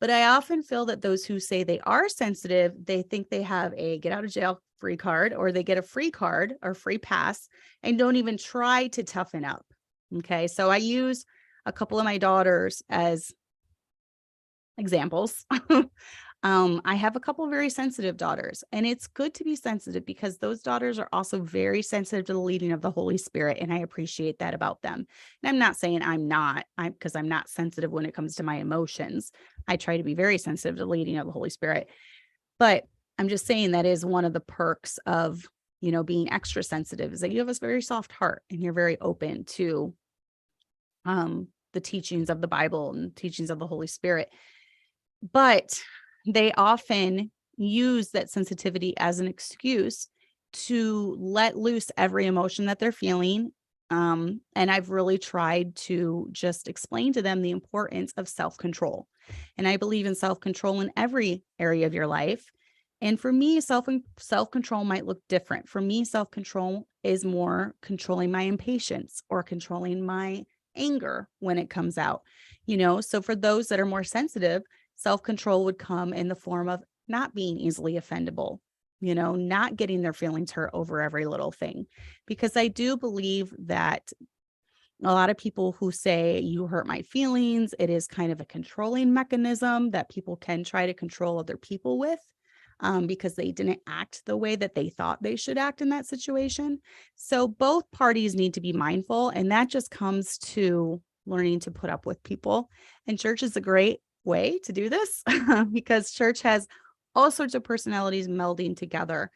But I often feel that those who say they are sensitive, they think they have a get out of jail free card, or they get a free card or free pass, and don't even try to toughen up. Okay. So I use a couple of my daughters as examples. I have a couple of very sensitive daughters, and it's good to be sensitive because those daughters are also very sensitive to the leading of the Holy Spirit. And I appreciate that about them. And I'm not saying because I'm not sensitive when it comes to my emotions. I try to be very sensitive to the leading of the Holy Spirit, but I'm just saying that is one of the perks of, being extra sensitive, is that you have a very soft heart and you're very open to, the teachings of the Bible and teachings of the Holy Spirit. But they often use that sensitivity as an excuse to let loose every emotion that they're feeling. And I've really tried to just explain to them the importance of self-control. And I believe in self-control in every area of your life. And for me, self-control might look different. For me, self-control is more controlling my impatience or controlling my anger when it comes out. So for those that are more sensitive, self-control would come in the form of not being easily offendable, not getting their feelings hurt over every little thing. Because I do believe that A lot of people who say you hurt my feelings, it is kind of a controlling mechanism that people can try to control other people with, because they didn't act the way that they thought they should act in that situation. So both parties need to be mindful, and that just comes to learning to put up with people. And church is a great way to do this because church has all sorts of personalities melding together.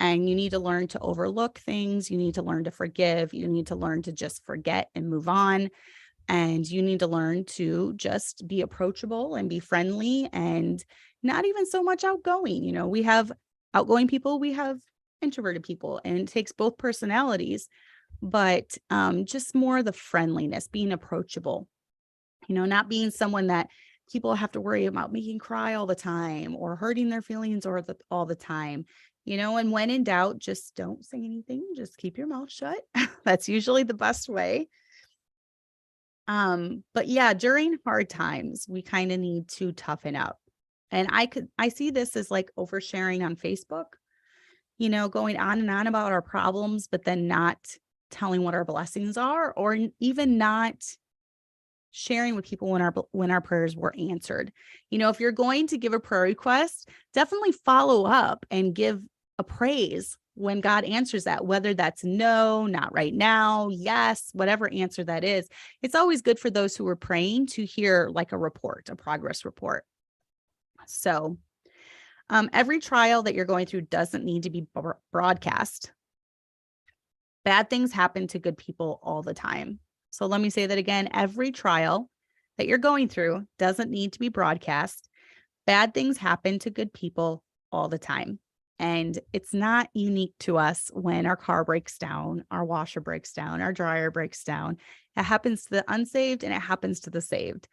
And you need to learn to overlook things. You need to learn to forgive. You need to learn to just forget and move on. And you need to learn to just be approachable and be friendly and not even so much outgoing. We have outgoing people, we have introverted people, and it takes both personalities, but just more the friendliness, being approachable, not being someone that people have to worry about making cry all the time or hurting their feelings all the time. And when in doubt, just don't say anything. Just keep your mouth shut. That's usually the best way. But yeah, during hard times, we kind of need to toughen up. And I see this as like oversharing on Facebook, going on and on about our problems, but then not telling what our blessings are, or even not sharing with people when our prayers were answered. If you're going to give a prayer request, definitely follow up and give a praise when God answers that, whether that's no, not right now, yes, whatever answer that is. It's always good for those who are praying to hear like a progress report. So every trial that you're going through doesn't need to be broadcast. Bad things happen to good people all the time. So let me say that again. Every trial that you're going through doesn't need to be broadcast. Bad things happen to good people all the time. And it's not unique to us when our car breaks down, our washer breaks down, our dryer breaks down. It happens to the unsaved and it happens to the saved.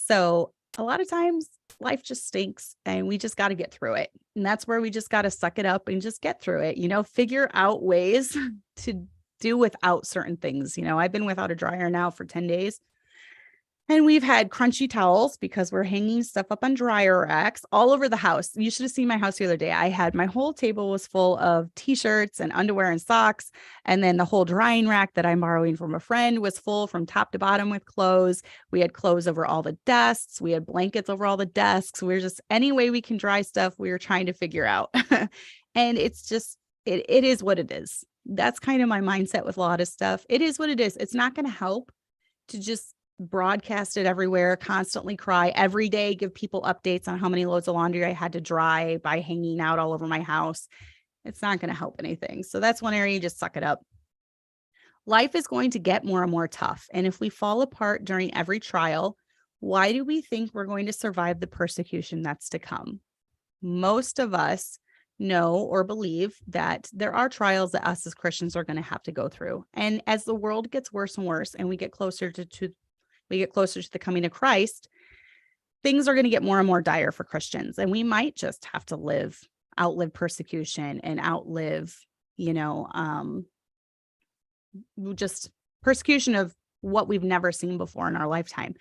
So a lot of times life just stinks and we just got to get through it. And that's where we just got to suck it up and just get through it, figure out ways to do without certain things. I've been without a dryer now for 10 days. And we've had crunchy towels because we're hanging stuff up on dryer racks all over the house. You should have seen my house the other day. I had my whole table was full of t-shirts and underwear and socks. And then the whole drying rack that I'm borrowing from a friend was full from top to bottom with clothes. We had clothes over all the desks. We had blankets over all the desks. We were just any way we can dry stuff, we were trying to figure out. And it's just, it is what it is. That's kind of my mindset with a lot of stuff. It is what it is. It's not going to help to just broadcast it everywhere, constantly cry every day, give people updates on how many loads of laundry I had to dry by hanging out all over my house. It's not going to help anything. So that's one area, you just suck it up. Life is going to get more and more tough. And if we fall apart during every trial, why do we think we're going to survive the persecution that's to come? Most of us know or believe that there are trials that us as Christians are going to have to go through. And as the world gets worse and worse, and we get closer to the coming of Christ, things are going to get more and more dire for Christians. And we might just have to outlive persecution and outlive, just persecution of what we've never seen before in our lifetime.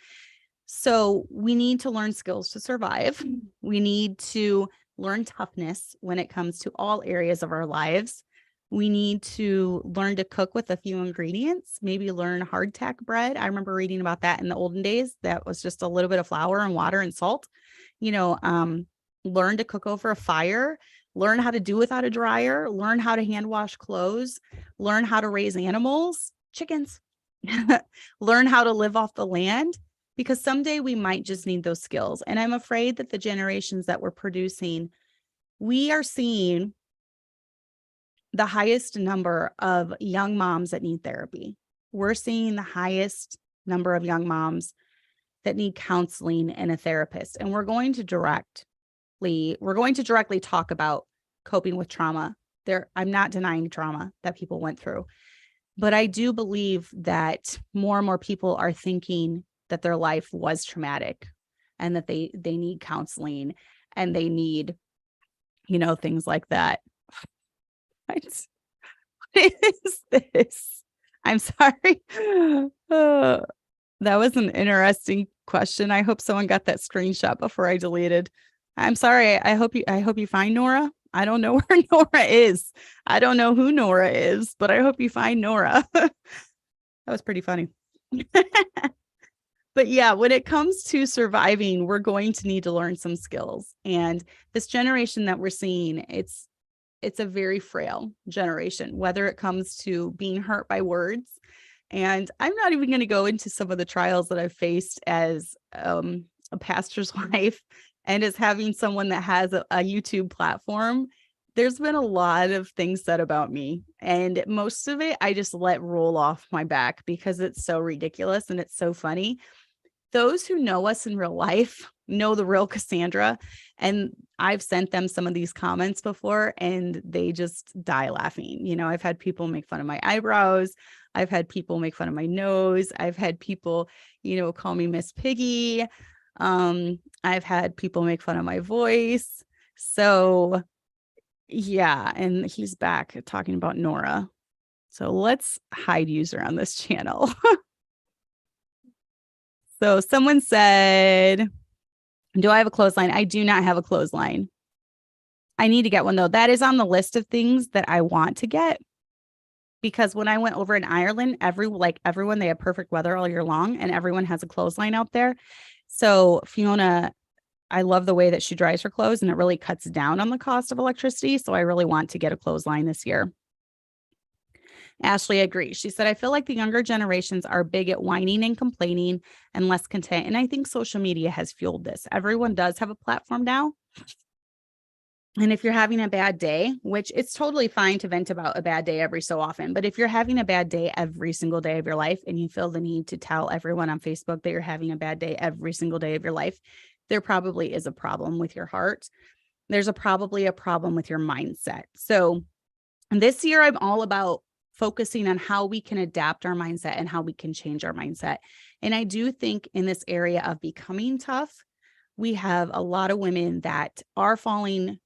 So we need to learn skills to survive. We need to learn toughness when it comes to all areas of our lives. We need to learn to cook with a few ingredients, maybe learn hardtack bread. I remember reading about that in the olden days. That was just a little bit of flour and water and salt. Learn to cook over a fire, learn how to do without a dryer, learn how to hand wash clothes, learn how to raise animals, chickens, learn how to live off the land, because someday we might just need those skills. And I'm afraid that the generations that we're producing, we are seeing the highest number of young moms that need therapy. We're seeing the highest number of young moms that need counseling and a therapist. And we're going to directly talk about coping with trauma. I'm not denying trauma that people went through, but I do believe that more and more people are thinking that their life was traumatic and that they need counseling and they need, things like that. What is this? I'm sorry. That was an interesting question. I hope someone got that screenshot before I deleted. I'm sorry. I hope you find Nora. I don't know where Nora is. I don't know who Nora is, but I hope you find Nora. That was pretty funny. But yeah, when it comes to surviving, we're going to need to learn some skills. And this generation that we're seeing, it's a very frail generation, whether it comes to being hurt by words. And I'm not even going to go into some of the trials that I've faced as a pastor's wife and as having someone that has a YouTube platform. There's been a lot of things said about me, and most of it I just let roll off my back because it's so ridiculous and it's so funny. Those who know us in real life know the real Cassandra, and I've sent them some of these comments before and they just die laughing. You know, I've had people make fun of my eyebrows. I've had people make fun of my nose. I've had people, call me Miss Piggy. I've had people make fun of my voice. So yeah, and he's back talking about Nora. So let's hide user on this channel. So someone said, do I have a clothesline? I do not have a clothesline. I need to get one though. That is on the list of things that I want to get, because when I went over in Ireland, everyone, they have perfect weather all year long and everyone has a clothesline out there. So Fiona, I love the way that she dries her clothes and it really cuts down on the cost of electricity. So I really want to get a clothesline this year. Ashley agrees. She said, I feel like the younger generations are big at whining and complaining and less content. And I think social media has fueled this. Everyone does have a platform now. And if you're having a bad day, which it's totally fine to vent about a bad day every so often, but if you're having a bad day every single day of your life and you feel the need to tell everyone on Facebook that you're having a bad day every single day of your life, there probably is a problem with your heart. There's probably a problem with your mindset. So this year, I'm all about focusing on how we can adapt our mindset and how we can change our mindset. And I do think in this area of becoming tough, we have a lot of women that are falling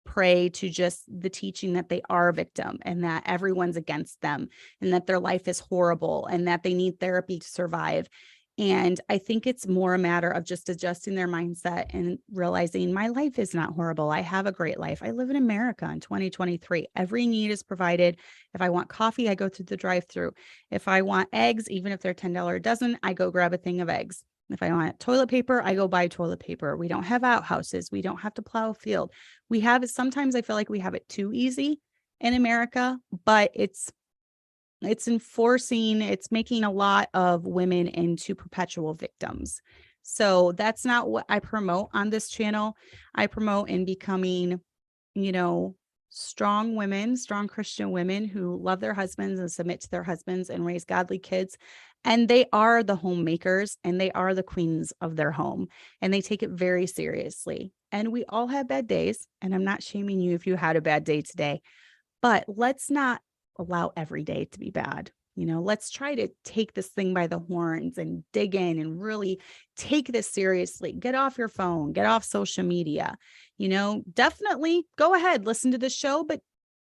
prey to just the teaching that they are a victim and that everyone's against them and that their life is horrible and that they need therapy to survive. And I think it's more a matter of just adjusting their mindset and realizing my life is not horrible. I have a great life. I live in America in 2023. Every need is provided. If I want coffee, I go through the drive-through. If I want eggs, even if they're $10 a dozen, I go grab a thing of eggs. If I want toilet paper, I go buy toilet paper. We don't have outhouses. We don't have to plow a field. We have it. Sometimes I feel like we have it too easy in America, but it's making a lot of women into perpetual victims. So that's not what I promote on this channel. I promote in becoming, strong women, strong Christian women who love their husbands and submit to their husbands and raise godly kids. And they are the homemakers and they are the queens of their home and they take it very seriously. And we all have bad days. And I'm not shaming you if you had a bad day today, but let's not allow every day to be bad. Let's try to take this thing by the horns and dig in and really take this seriously. Get off your phone, get off social media, definitely go ahead, listen to this show, but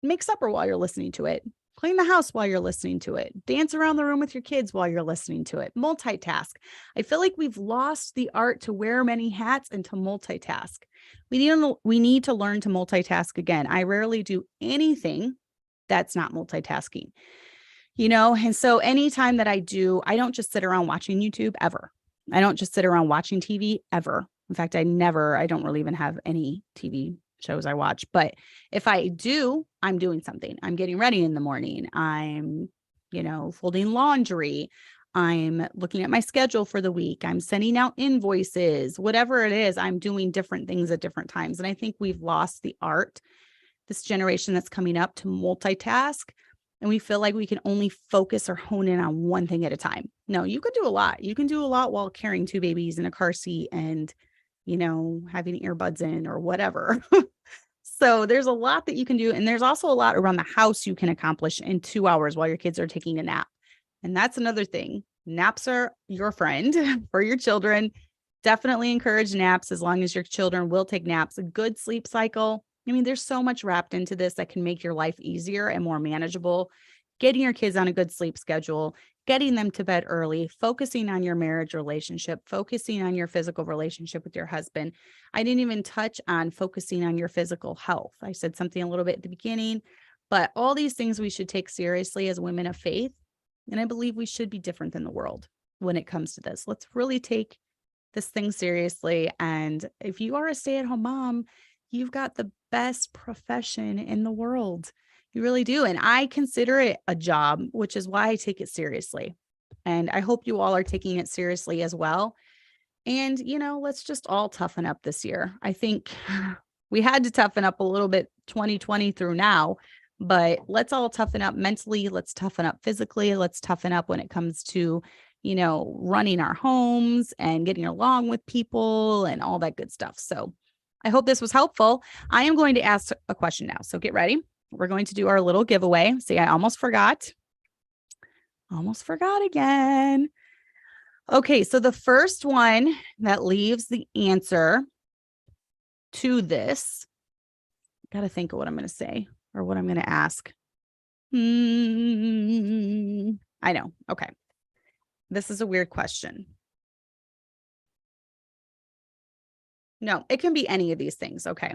make supper while you're listening to it. Clean the house while you're listening to it. Dance around the room with your kids while you're listening to it. Multitask. I feel like we've lost the art to wear many hats and to multitask. We need to learn to multitask again. I rarely do anything that's not multitasking, and so anytime that I do, I don't just sit around watching YouTube ever. I don't just sit around watching TV ever. In fact, I don't really even have any TV shows I watch, but if I do, I'm doing something. I'm getting ready in the morning. I'm, folding laundry. I'm looking at my schedule for the week. I'm sending out invoices, whatever it is, I'm doing different things at different times. And I think we've lost the art, this generation that's coming up, to multitask. And we feel like we can only focus or hone in on one thing at a time. No, you can do a lot. You can do a lot while carrying two babies in a car seat and, having earbuds in or whatever. So there's a lot that you can do. And there's also a lot around the house you can accomplish in 2 hours while your kids are taking a nap. And that's another thing. Naps are your friend for your children. Definitely encourage naps as long as your children will take naps. A good sleep cycle. I mean, there's so much wrapped into this that can make your life easier and more manageable. Getting your kids on a good sleep schedule, getting them to bed early, focusing on your marriage relationship, focusing on your physical relationship with your husband. I didn't even touch on focusing on your physical health. I said something a little bit at the beginning, but all these things we should take seriously as women of faith. And I believe we should be different than the world when it comes to this. Let's really take this thing seriously. And if you are a stay-at-home mom, you've got the best profession in the world. You really do. And I consider it a job, which is why I take it seriously. And I hope you all are taking it seriously as well. And, let's just all toughen up this year. I think we had to toughen up a little bit 2020 through now, but let's all toughen up mentally. Let's toughen up physically. Let's toughen up when it comes to, running our homes and getting along with people and all that good stuff. So I hope this was helpful. I am going to ask a question now. So get ready. We're going to do our little giveaway. See, I almost forgot. Almost forgot again. Okay, so the first one that leaves the answer to this, got to think of what I'm going to say or what I'm going to ask. I know. Okay. This is a weird question. No, it can be any of these things. Okay.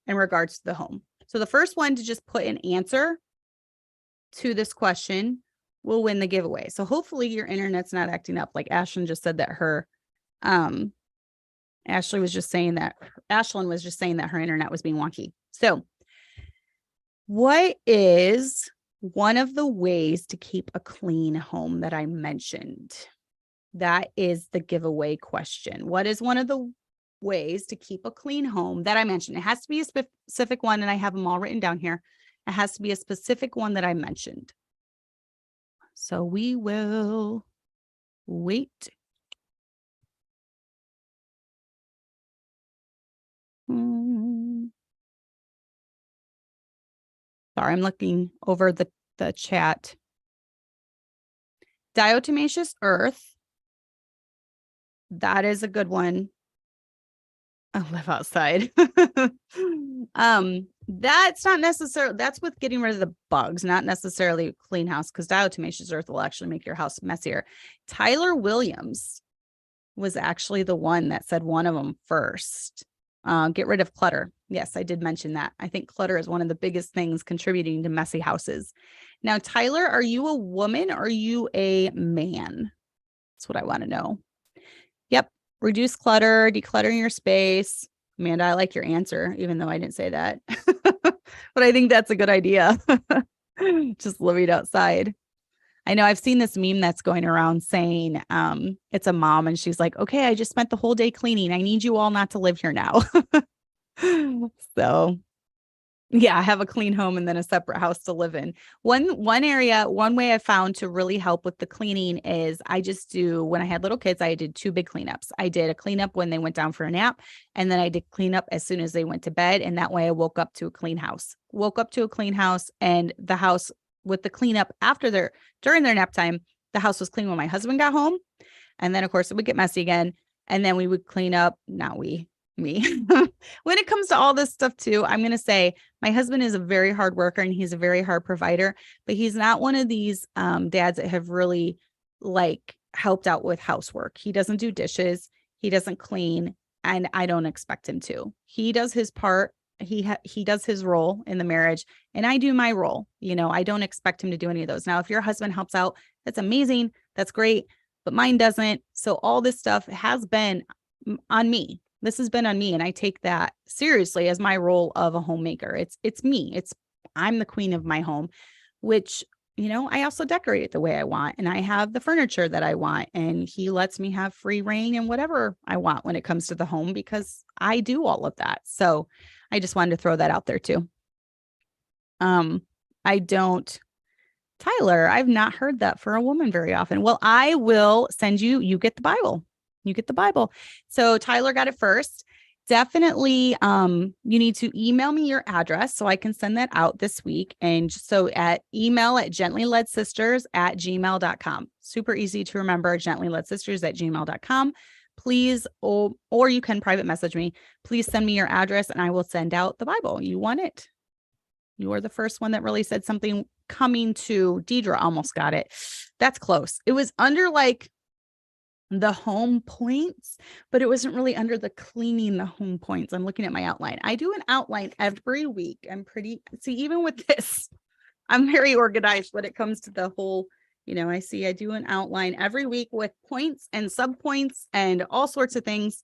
In regards to the home. So the first one to just put an answer to this question will win the giveaway. So hopefully your internet's not acting up. Like Ashlyn just said that Ashlyn was just saying that her internet was being wonky. So what is one of the ways to keep a clean home that I mentioned? That is the giveaway question. What is one of the ways to keep a clean home that I mentioned? It has to be a specific one, and I have them all written down here. It has to be a specific one that I mentioned. So we will wait. Sorry, I'm looking over the chat. Diatomaceous earth. That is a good one. I live outside. That's not necessarily, that's with getting rid of the bugs, not necessarily a clean house, because diatomaceous earth will actually make your house messier. Tyler Williams was actually the one that said one of them first. Get rid of clutter. Yes, I did mention that. I think clutter is one of the biggest things contributing to messy houses. Now, Tyler, are you a woman or are you a man? That's what I want to know. Yep. Reduce clutter, decluttering your space. Amanda, I like your answer, even though I didn't say that. But I think that's a good idea. Just living outside. I know I've seen this meme that's going around saying it's a mom and she's like, okay, I just spent the whole day cleaning. I need you all not to live here now. So yeah, I have a clean home and then a separate house to live in. One way I found to really help with the cleaning is I just do, when I had little kids, I did 2 big cleanups. I did a cleanup when they went down for a nap, and then I did cleanup as soon as they went to bed. And that way I woke up to a clean house, and the house with the cleanup during their nap time, the house was clean when my husband got home. And then of course it would get messy again. And then we would clean up, me. When it comes to all this stuff too, I'm going to say my husband is a very hard worker and he's a very hard provider, but he's not one of these dads that have really helped out with housework. He doesn't do dishes. He doesn't clean, and I don't expect him to. He does his part. He does his role in the marriage, and I do my role. I don't expect him to do any of those. Now, if your husband helps out, that's amazing. That's great, but mine doesn't. So all this stuff has been on me. This has been on me, and I take that seriously as my role of a homemaker. It's me. I'm the queen of my home, which, I also decorate it the way I want, and I have the furniture that I want, and he lets me have free reign and whatever I want when it comes to the home, because I do all of that. So I just wanted to throw that out there too. Tyler, I've not heard that for a woman very often. Well, I will send you get the Bible. You get the Bible. So Tyler got it first. Definitely, you need to email me your address so I can send that out this week. And so email at gentlyledsisters@gmail.com. Super easy to remember, gentlyledsisters@gmail.com. Please, or you can private message me. Please send me your address and I will send out the Bible. You want it? You are the first one that really said something coming to. Deidre almost got it. That's close. It was under the home points, but it wasn't really under the cleaning the home points. I'm looking at my outline. I do an outline every week. Even with this, I'm very organized when it comes to the whole, I see I do an outline every week with points and subpoints and all sorts of things.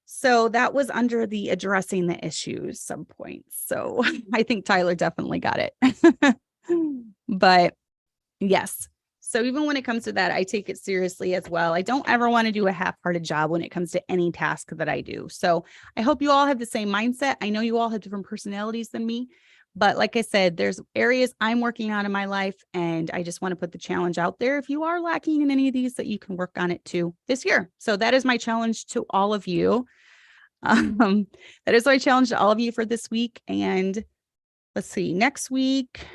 So that was under the addressing the issues subpoints. So I think Tyler definitely got it. But yes. So even when it comes to that, I take it seriously as well. I don't ever want to do a half-hearted job when it comes to any task that I do. So I hope you all have the same mindset. I know you all have different personalities than me, but like I said, there's areas I'm working on in my life, and I just want to put the challenge out there. If you are lacking in any of these, that you can work on it too this year. So that is my challenge to all of you. That is my challenge to all of you for this week. And let's see, next week,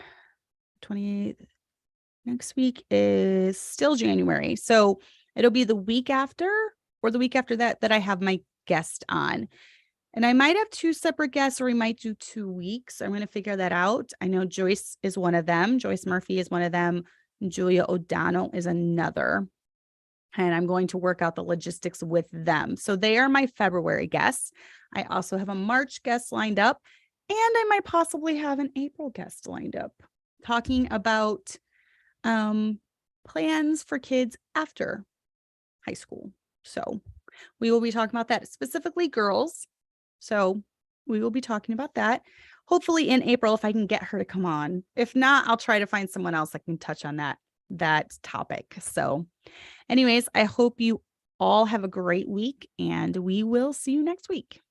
28th. Next week is still January. So it'll be the week after or the week after that I have my guest on. And I might have 2 separate guests, or we might do 2 weeks. I'm going to figure that out. I know Joyce is one of them. Joyce Murphy is one of them. And Julia O'Donnell is another. And I'm going to work out the logistics with them. So they are my February guests. I also have a March guest lined up, and I might possibly have an April guest lined up talking about plans for kids after high school. So we will be talking about that, specifically girls. So we will be talking about that hopefully in April, if I can get her to come on. If not, I'll try to find someone else that can touch on that topic. So anyways, I hope you all have a great week, and we will see you next week.